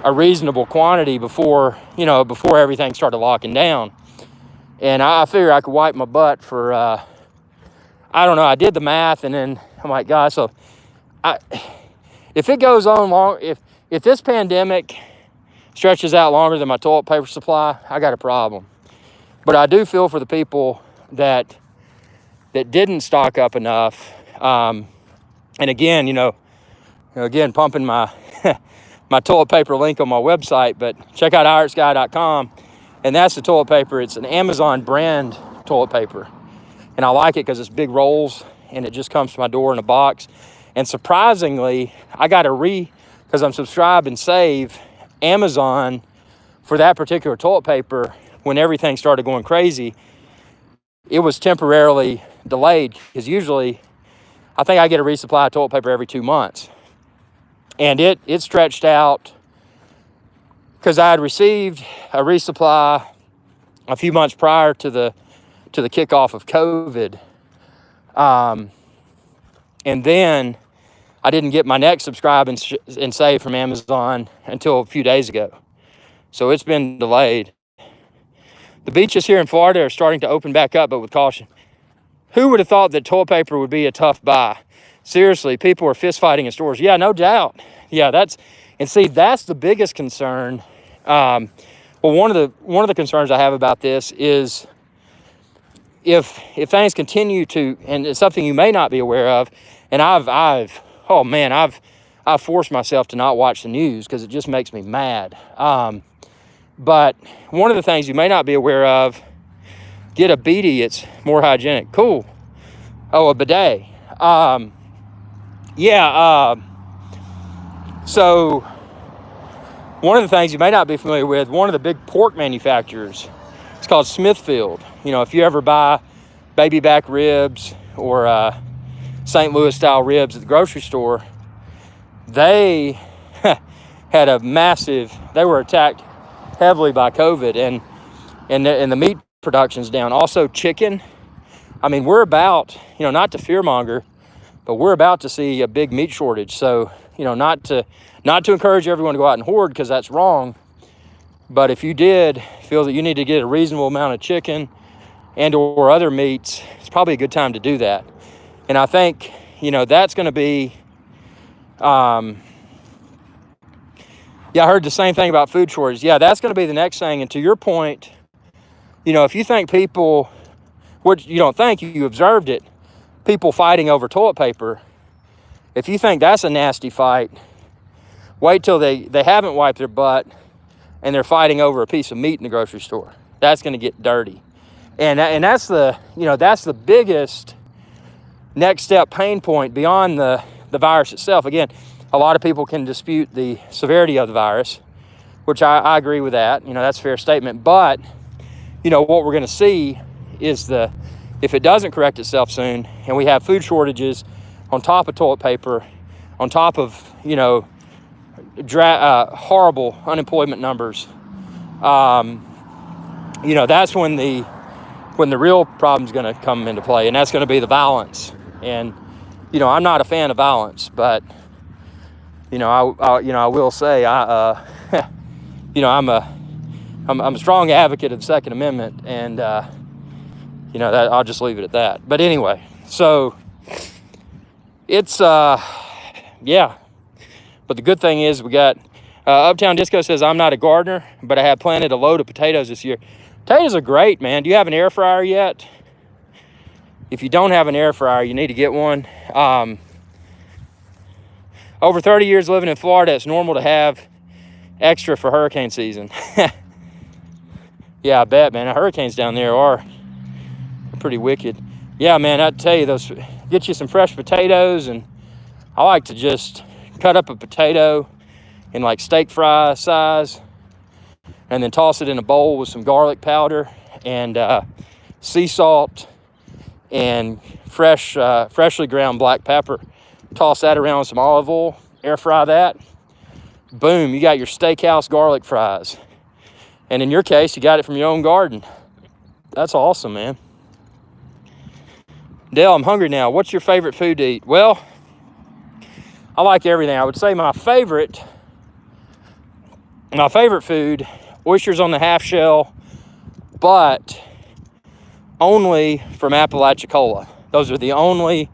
a reasonable quantity before everything started locking down. And I figured I could wipe my butt for, I don't know, I did the math, and then I'm like, God, so if it goes on long, if this pandemic stretches out longer than my toilet paper supply, I got a problem. But I do feel for the people that didn't stock up enough. And again, again, pumping my my toilet paper link on my website, but check out irishguy.com, and that's the toilet paper. It's an Amazon brand toilet paper, and I like it because it's big rolls, and it just comes to my door in a box. And surprisingly, I got because I'm subscribed and save Amazon for that particular toilet paper. When everything started going crazy, it was temporarily delayed because usually I think I get a resupply of toilet paper every 2 months. And it stretched out because I had received a resupply a few months prior to the kickoff of COVID. And then I didn't get my next subscribe and save from Amazon until a few days ago. So it's been delayed. The beaches here in Florida are starting to open back up, but with caution. Who would have thought that toilet paper would be a tough buy? Seriously, people are fist fighting in stores. Yeah, no doubt. Yeah, that's the biggest concern. Well, one of the concerns I have about this is if things continue to, and it's something you may not be aware of, and I've forced myself to not watch the news because it just makes me mad. But one of the things you may not be aware of, get a BD, it's more hygienic. Cool. Oh, a bidet. So one of the things you may not be familiar with, one of the big pork manufacturers, it's called Smithfield. You know, if you ever buy baby back ribs or St. Louis style ribs at the grocery store, they had they were attacked heavily by COVID, and the meat production's down. Also chicken. I mean, we're about, not to fearmonger, but we're about to see a big meat shortage. So, not to encourage everyone to go out and hoard, because that's wrong. But if you did feel that you need to get a reasonable amount of chicken and or other meats, it's probably a good time to do that. And I think, that's going to be, I heard the same thing about food shortage. Yeah, that's going to be the next thing. And to your point, if you think people, which you don't think, you observed it, people fighting over toilet paper, if you think that's a nasty fight, wait till they haven't wiped their butt and they're fighting over a piece of meat in the grocery store. That's going to get dirty. And that's the biggest next step pain point beyond the virus itself. Again, a lot of people can dispute the severity of the virus, which I agree with that. That's a fair statement. But, what we're going to see is if it doesn't correct itself soon and we have food shortages on top of toilet paper, on top of, horrible unemployment numbers, that's when the real problem's going to come into play, and that's going to be the violence. And, I'm not a fan of violence, but, I will say I'm a strong advocate of the Second Amendment, and that I'll just leave it at that. But anyway, so it's But the good thing is we got Uptown Disco says, I'm not a gardener, but I have planted a load of potatoes this year. Potatoes are great, man. Do you have an air fryer yet? If you don't have an air fryer, you need to get one. Over 30 years living in Florida, it's normal to have extra for hurricane season. Yeah, I bet, man. The hurricanes down there are pretty wicked. Yeah, man, I'd tell you, get you some fresh potatoes, and I like to just cut up a potato in like steak fry size and then toss it in a bowl with some garlic powder and sea salt and freshly ground black pepper. Toss that around with some olive oil, air fry that. Boom, you got your steakhouse garlic fries. And in your case, you got it from your own garden. That's awesome, man. Dale, I'm hungry now. What's your favorite food to eat? Well, I like everything. I would say my favorite food, oysters on the half shell, but only from Apalachicola. Those are the only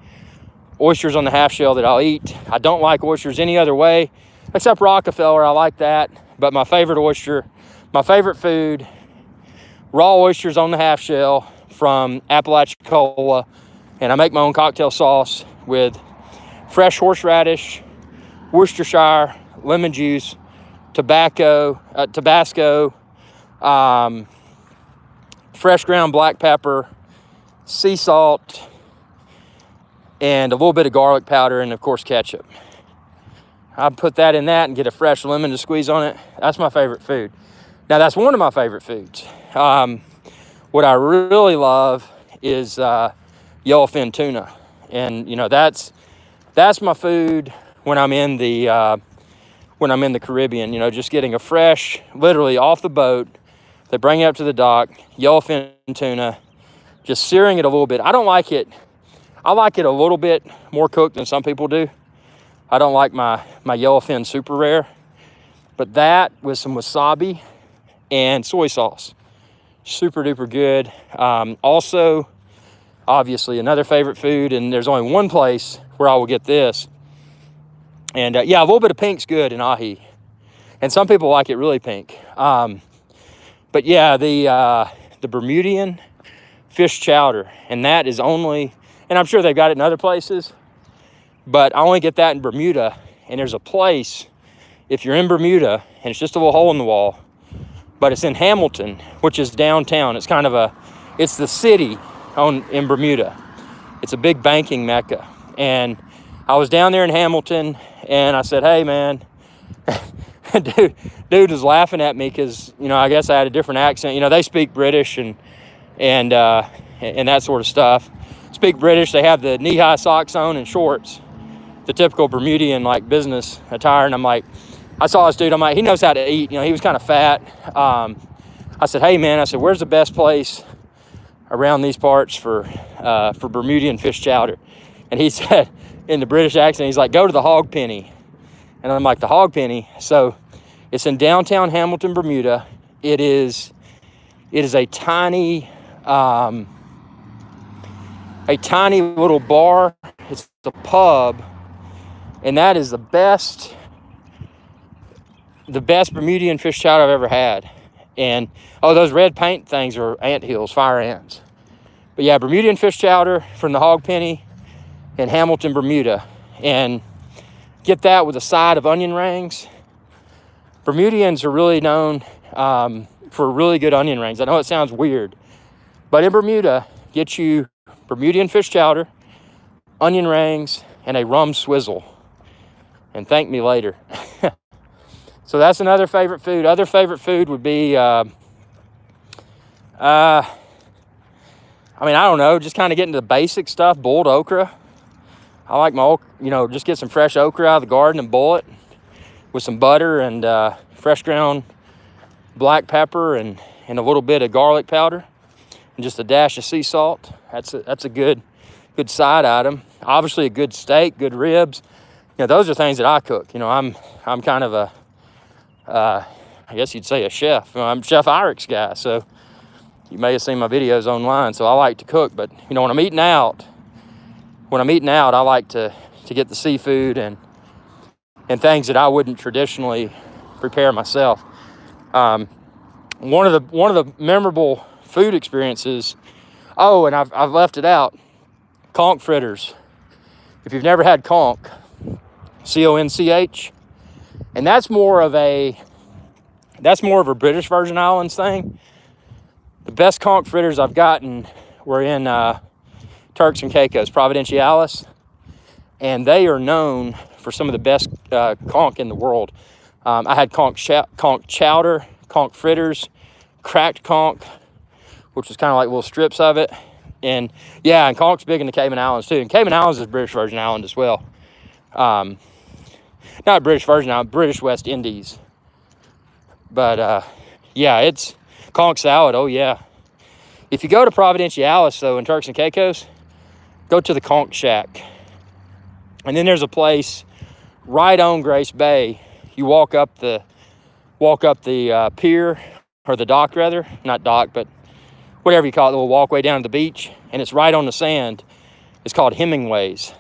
oysters on the half shell that I'll eat. I don't like oysters any other way, except Rockefeller. I like that. But my favorite food, raw oysters on the half shell from Apalachicola. And I make my own cocktail sauce with fresh horseradish, Worcestershire, lemon juice, Tabasco, fresh ground black pepper, sea salt, and a little bit of garlic powder, and of course ketchup. I put that in that and get a fresh lemon to squeeze on it. That's my favorite food. Now, that's one of my favorite foods. What I really love is yellowfin tuna. And, you know, that's my food when I'm in the Caribbean, you know, just getting a fresh, literally off the boat. They bring it up to the dock, yellowfin tuna, just searing it a little bit. I don't like it. I like it a little bit more cooked than some people do. I don't like my yellowfin super rare, but that with some wasabi and soy sauce, super duper good. Also, obviously another favorite food, and there's only one place where I will get this. And yeah, a little bit of pink's good in ahi, and some people like it really pink. But yeah, the Bermudian fish chowder, and that is only, and I'm sure they've got it in other places, but I only get that in Bermuda. And there's a place, if you're in Bermuda, and it's just a little hole in the wall, but it's in Hamilton, which is downtown. It's kind of it's the city in Bermuda. It's a big banking mecca. And I was down there in Hamilton, and I said, hey man, dude was laughing at me because, you know, I guess I had a different accent. You know, they speak British and that sort of stuff. Speak British. They have the knee-high socks on and shorts, the typical Bermudian like business attire. And I'm like, I saw this dude. I'm like, he knows how to eat. You know, he was kind of fat. I said, hey man, I said, where's the best place around these parts for Bermudian fish chowder? And he said, in the British accent, he's like, go to the Hog Penny. And I'm like, the Hog Penny? So it's in downtown Hamilton, Bermuda. It is a tiny little bar. It's a pub, and that is the best Bermudian fish chowder I've ever had. And oh, those red paint things are ant hills, fire ants. But yeah, Bermudian fish chowder from the Hog Penny in Hamilton, Bermuda, and get that with a side of onion rings. Bermudians are really known for really good onion rings. I know it sounds weird, but in Bermuda, get you Bermudian fish chowder, onion rings, and a rum swizzle, and thank me later. So that's another favorite food. Other favorite food would be, I mean, I don't know, just kind of getting to the basic stuff. Boiled okra. I like my, you know, just get some fresh okra out of the garden and boil it with some butter and fresh ground black pepper and a little bit of garlic powder and just a dash of sea salt. That's a good side item. Obviously a good steak, good ribs. You know, those are things that I cook. You know, I'm kind of a I guess you'd say a chef. You know, I'm Chef Irix guy, so you may have seen my videos online. So I like to cook, but you know, when I'm eating out, I like to get the seafood and things that I wouldn't traditionally prepare myself. One of the memorable food experiences. Oh, and I've left it out. Conch fritters. If you've never had conch, C-O-N-C-H, and that's more of a British Virgin Islands thing. The best conch fritters I've gotten were in Turks and Caicos, Providenciales, and they are known for some of the best conch in the world. I had conch chowder, conch fritters, cracked conch, which was kind of like little strips of it. And yeah, and conch's big in the Cayman Islands too. And Cayman Islands is British Virgin Island as well. Not British Virgin Island, British West Indies. But yeah, it's conch salad. Oh yeah. If you go to Providenciales though in Turks and Caicos, go to the Conch Shack. And then there's a place right on Grace Bay. You walk up the pier, or the dock rather, not dock, but whatever you call it, the little walkway down to the beach, and it's right on the sand. It's called Hemingway's.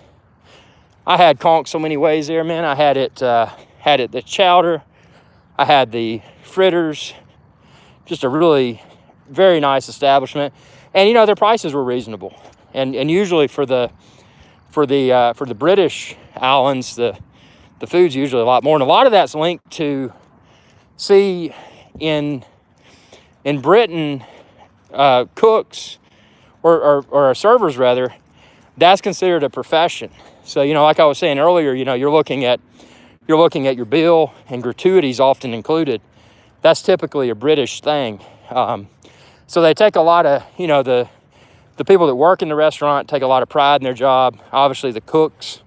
I had conch so many ways there, man. I had it the chowder, I had the fritters, just a really very nice establishment, and you know their prices were reasonable, and usually for the British islands, the food's usually a lot more, and a lot of that's linked to, see, in Britain, cooks or servers rather, that's considered a profession. So you know, like I was saying earlier, you know, you're looking at your bill and gratuities often included. That's typically a British thing. So they take a lot of, you know, the the people that work in the restaurant take a lot of pride in their job. Obviously, the cooks,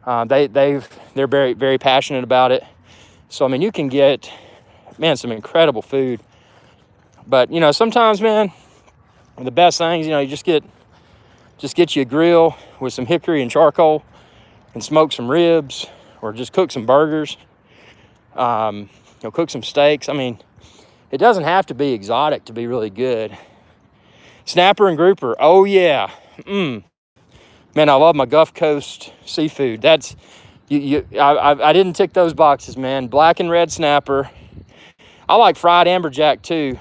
they're very, very passionate about it. So, I mean, you can get, man, some incredible food. But, you know, sometimes, man, the best things, you know, you just get you a grill with some hickory and charcoal and smoke some ribs, or just cook some burgers, you know, cook some steaks. I mean, it doesn't have to be exotic to be really good. Snapper and grouper, oh yeah. Man, I love my Gulf Coast seafood. That's, I didn't tick those boxes, man. Black and red snapper. I like fried amberjack too.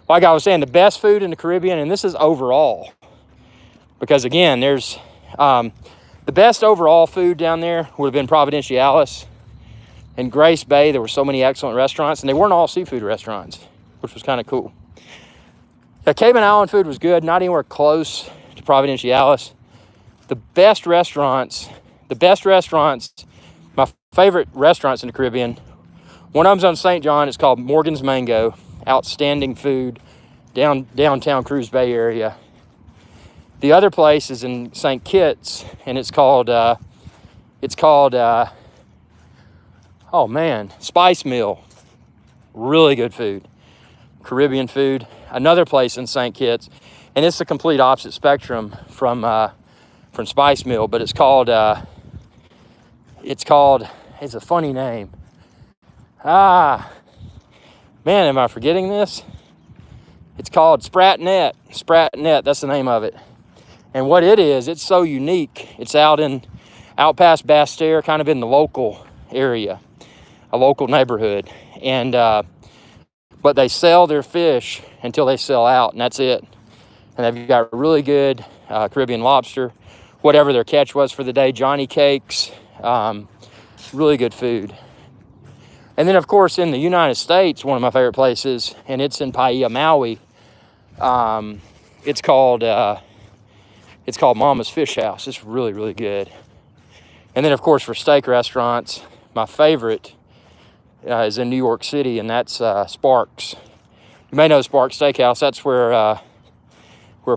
Like I was saying, the best food in the Caribbean, and this is overall, because again, there's the best overall food down there would have been Providenciales and Grace Bay. There were so many excellent restaurants, and they weren't all seafood restaurants, which was kind of cool. The Cayman Island food was good, not anywhere close to Providenciales. The best restaurants, my favorite restaurants in the Caribbean, one of them's on St. John. It's called Morgan's Mango. Outstanding food, downtown Cruz Bay area. The other place is in St. Kitts, and it's called oh man, Spice Mill. Really good food, Caribbean food. Another place in St. Kitts, and it's the complete opposite spectrum from Spice Mill, but it's a funny name. Man, am I forgetting this? It's called Spratnet. Spratnet, that's the name of it. And what it is, it's so unique. It's out past Basse-Terre, kind of in the local area, a local neighborhood. And but they sell their fish until they sell out, and that's it. And they've got really good Caribbean lobster, whatever their catch was for the day, Johnny cakes, really good food. And then, of course, in the United States, one of my favorite places, and it's in Paia, Maui. It's called Mama's Fish House. It's really, really good. And then, of course, for steak restaurants, my favorite is in New York City, and that's Sparks. You may know Sparks Steakhouse. That's where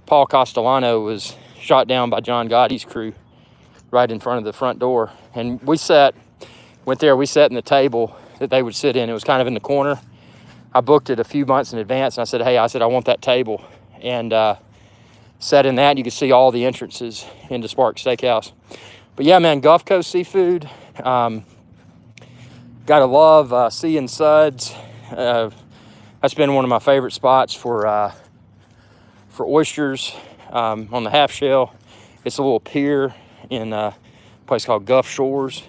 Paul Castellano was shot down by John Gotti's crew, right in front of the front door. And we sat in the table that they would sit in. It was kind of in the corner. I booked it a few months in advance, and I said, I want that table. And sat in that, and you could see all the entrances into Sparks Steakhouse. But yeah, man, Gulf Coast seafood. Gotta love Sea and Suds. That's been one of my favorite spots for oysters on the half shell. It's a little pier in a place called Gulf Shores.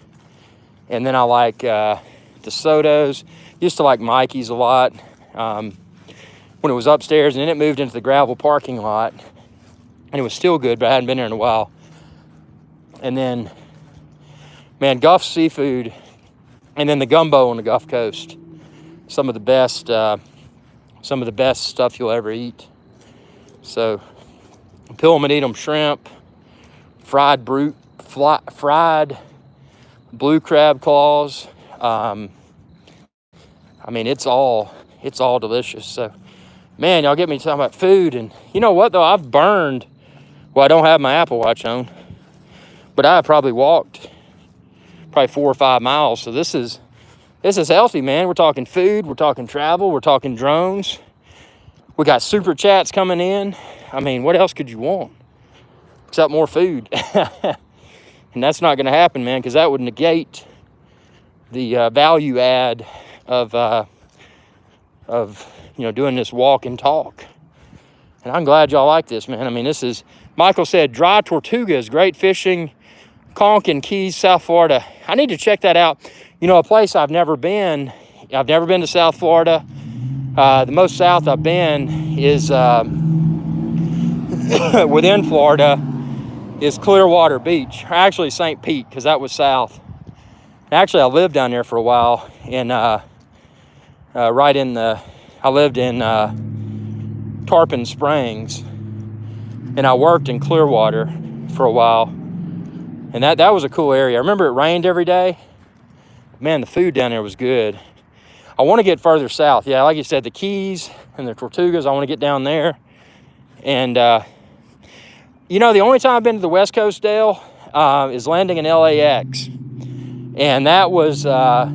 And then I like DeSoto's. Used to like Mikey's a lot when it was upstairs, and then it moved into the gravel parking lot, and it was still good, but I hadn't been there in a while. And then, man, Gulf seafood, and then the gumbo on the Gulf Coast, some of the best stuff you'll ever eat. So, Pilgrim and Edam shrimp, fried blue crab claws. I mean, it's all delicious. So, man, y'all get me talking about food. And you know what, though? I don't have my Apple Watch on, but I probably walked 4 or 5 miles. So this is healthy, man. We're talking food, we're talking travel, we're talking drones. We got super chats coming in. I mean, what else could you want except more food? And that's not going to happen, man, because that would negate the value add of doing this walk and talk. And I'm glad y'all like this, man. I mean, Michael said, dry Tortuga is great fishing. Conch and Keys, South Florida. I need to check that out. You know, a place I've never been to South Florida. The most south I've been is within Florida is Clearwater Beach. Actually, St. Pete, because that was south. Actually, I lived down there for a while I lived in Tarpon Springs, and I worked in Clearwater for a while, and that was a cool area. I remember it rained every day. Man, the food down there was good. I want to get further south. Yeah, like you said, the Keys and the Tortugas, I want to get down there. And, you know, the only time I've been to the West Coast, Dale, is landing in LAX. And that was, well,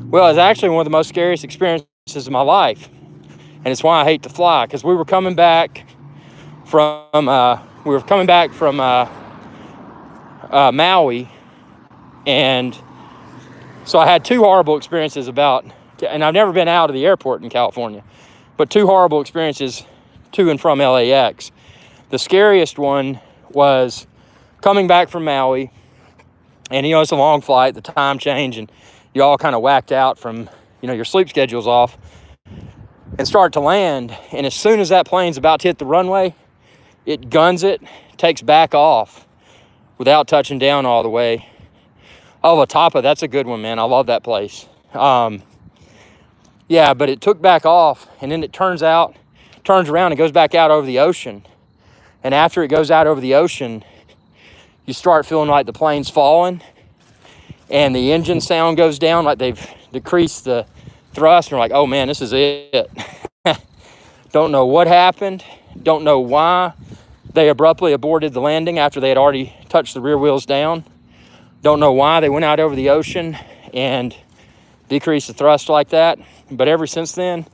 it was actually one of the most scariest experiences of my life. And it's why I hate to fly, because we were coming back from, Maui. And so I had two horrible experiences and I've never been out of the airport in California, but two horrible experiences to and from LAX. The scariest one was coming back from Maui, and, you know, it's a long flight, the time change, and you all kind of whacked out from, you know, your sleep schedule's off, and start to land. And as soon as that plane's about to hit the runway, it guns it, takes back off without touching down all the way. Oh, Atapa, that's a good one, man. I love that place. Yeah, but it took back off, and then it turns around and goes back out over the ocean. And after it goes out over the ocean, you start feeling like the plane's falling, and the engine sound goes down, like they've decreased the thrust, and you're like, oh man, this is it. Don't know what happened. Don't know why they abruptly aborted the landing after they had already touched the rear wheels down. Don't know why they went out over the ocean and decreased the thrust like that. But ever since then,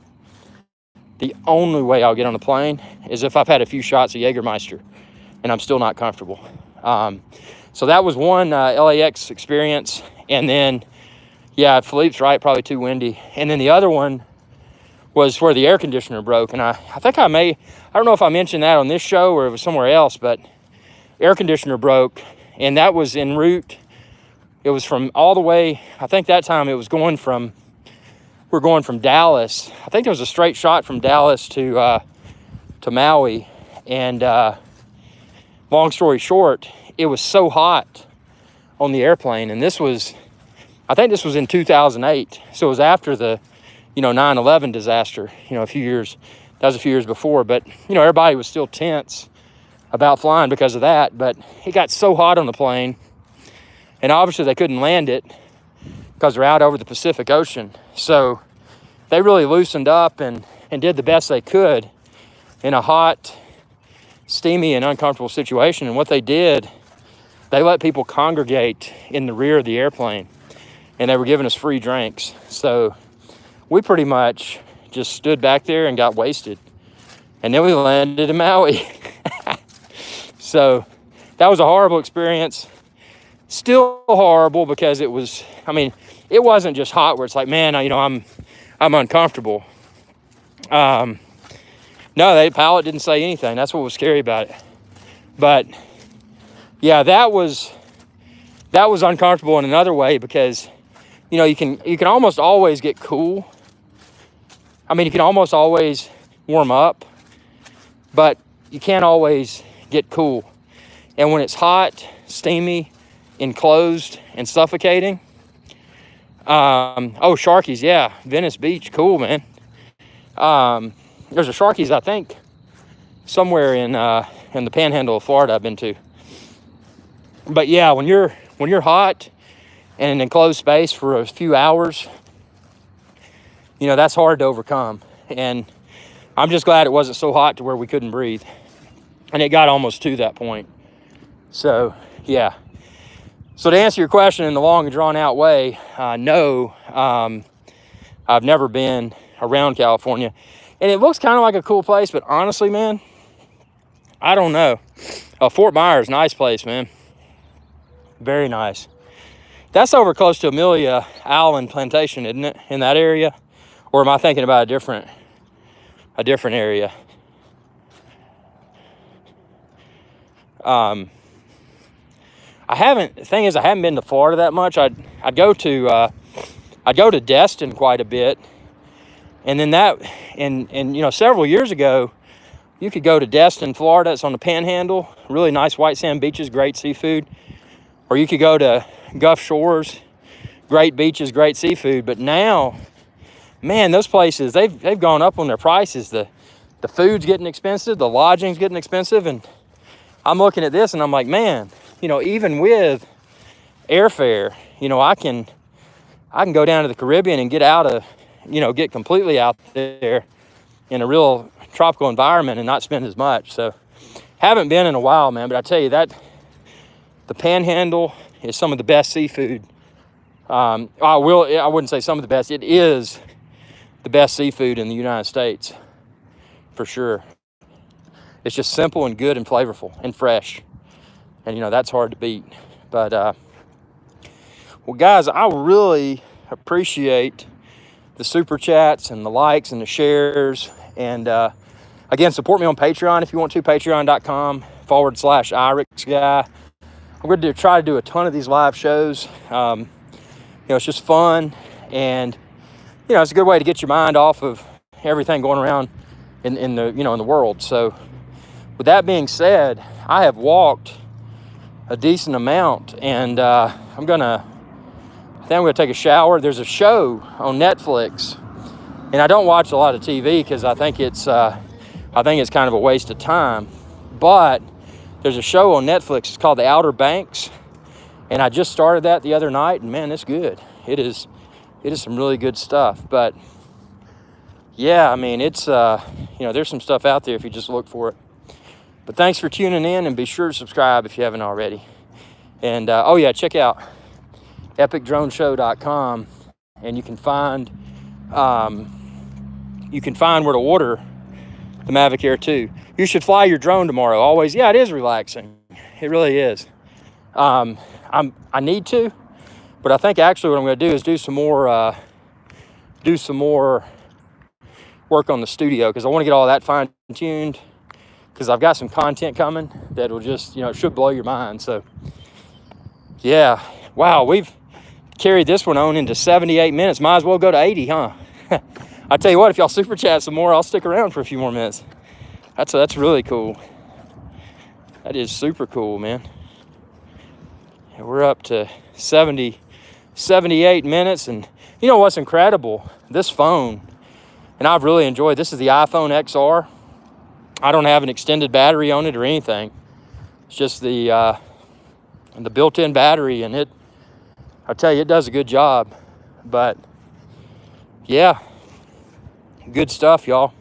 the only way I'll get on the plane is if I've had a few shots of Jägermeister, and I'm still not comfortable. So that was one LAX experience. And then, yeah, Philippe's right, probably too windy. And then the other one was where the air conditioner broke. And I think I don't know if I mentioned that on this show or it was somewhere else, but air conditioner broke, and that was en route. It was from all the way, I think that time we're going from Dallas. I think there was a straight shot from Dallas to Maui. And long story short, it was so hot on the airplane. And I think this was in 2008. So it was after the, 9/11 disaster, a few years. That was a few years before. But, everybody was still tense about flying because of that. But it got so hot on the plane. And obviously they couldn't land it because they're out over the Pacific Ocean. So they really loosened up and did the best they could in a hot, steamy, and uncomfortable situation. And what they did, they let people congregate in the rear of the airplane, and they were giving us free drinks. So we pretty much just stood back there and got wasted. And then we landed in Maui. So that was a horrible experience. Still horrible because it wasn't just hot where it's like, man, I'm uncomfortable. No, the pilot didn't say anything. That's what was scary about it. But yeah, that was uncomfortable in another way because, you can almost always get cool. You can almost always warm up, but you can't always get cool. And when it's hot, steamy, enclosed, and suffocating. Sharkies, yeah. Venice Beach, cool, man. There's a Sharkies, I think, somewhere in the panhandle of Florida I've been to. But yeah, when you're hot in an enclosed space for a few hours, that's hard to overcome. And I'm just glad it wasn't so hot to where we couldn't breathe. And it got almost to that point. So, yeah. So to answer your question in the long and drawn out way, no, I've never been around California. And it looks kind of like a cool place, but honestly, man, I don't know. Fort Myers, nice place, man. Very nice. That's over close to Amelia Island Plantation, isn't it? In that area? Or am I thinking about a different area? I haven't been to Florida that much. I'd go to Destin quite a bit. And then several years ago, you could go to Destin, Florida. It's on the Panhandle. Really nice white sand beaches, great seafood. Or you could go to Gulf Shores, great beaches, great seafood. But now, man, those places, they've gone up on their prices. The food's getting expensive, the lodging's getting expensive, and I'm looking at this and I'm like, man, even with airfare, I can go down to the Caribbean and get completely out there in a real tropical environment and not spend as much. So haven't been in a while, man, but I tell you that the Panhandle is some of the best seafood. I wouldn't say some of the best. It is the best seafood in the United States, for sure. It's just simple and good and flavorful and fresh. And, you know, that's hard to beat. But, well, guys, I really appreciate the super chats and the likes and the shares. And, again, support me on Patreon if you want to, patreon.com/IrixGuy. I'm going to try to do a ton of these live shows. You know, it's just fun, and you know, it's a good way to get your mind off of everything going around in the world. So, with that being said, I have walked a decent amount, and I think I'm gonna take a shower. There's a show on Netflix, and I don't watch a lot of TV because I think it's kind of a waste of time. But there's a show on Netflix. It's called The Outer Banks. And I just started that the other night, and man, it's good. It is some really good stuff. But yeah, I mean, it's there's some stuff out there if you just look for it. But thanks for tuning in, and be sure to subscribe if you haven't already. And check out epicdroneshow.com, and you can find where to order the Mavic Air 2. You should fly your drone tomorrow. Always, yeah, it is relaxing. It really is. I need to, but I think actually what I'm going to do is do some more work on the studio, because I want to get all that fine-tuned, because I've got some content coming that will just, it should blow your mind. So, yeah, wow, we've carried this one on into 78 minutes. Might as well go to 80, huh? I tell you what, if y'all super chat some more, I'll stick around for a few more minutes. That's really cool. That is super cool, man. We're up to 78 minutes, and you know what's incredible? This phone, and I've really enjoyed, this is the iPhone XR. I don't have an extended battery on it or anything. It's just the built-in battery, and I tell you, it does a good job. But yeah, good stuff, y'all.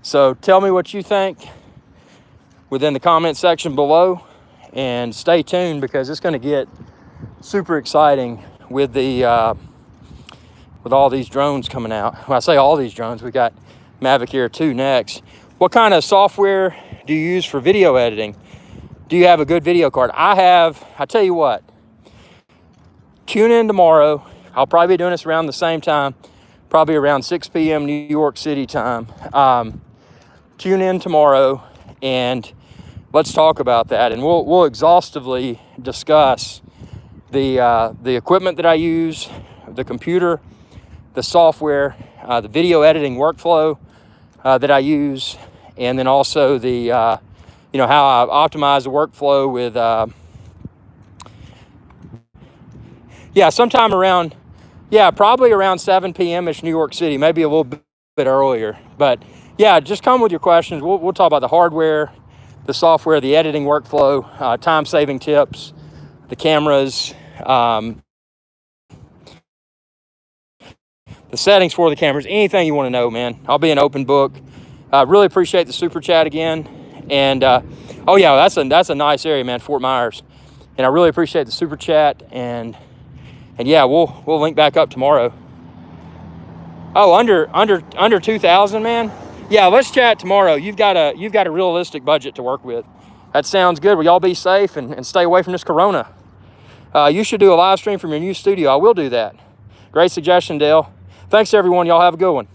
So tell me what you think within the comment section below. And stay tuned, because it's going to get super exciting with with all these drones coming out. When I say all these drones, we got Mavic Air 2 next. What kind of software do you use for video editing? Do you have a good video card? I tell you what, tune in tomorrow. I'll probably be doing this around the same time, probably around 6 p.m. New York City time. Tune in tomorrow, and let's talk about that, and we'll exhaustively discuss the equipment that I use, the computer, the software, the video editing workflow that I use, and then also the how I optimize the workflow with sometime around probably around 7 p.m. ish New York City, maybe a little bit earlier. But yeah, just come with your questions. We'll talk about the hardware, the software, the editing workflow, time-saving tips, the cameras, the settings for the cameras, anything you want to know, man. I'll be an open book. Really appreciate the super chat again. And, that's a nice area, man, Fort Myers. And I really appreciate the super chat. And yeah, we'll link back up tomorrow. Oh, under 2,000, man. Yeah, let's chat tomorrow. You've got a realistic budget to work with. That sounds good. Will y'all be safe and stay away from this corona? You should do a live stream from your new studio. I will do that. Great suggestion, Dale. Thanks, everyone. Y'all have a good one.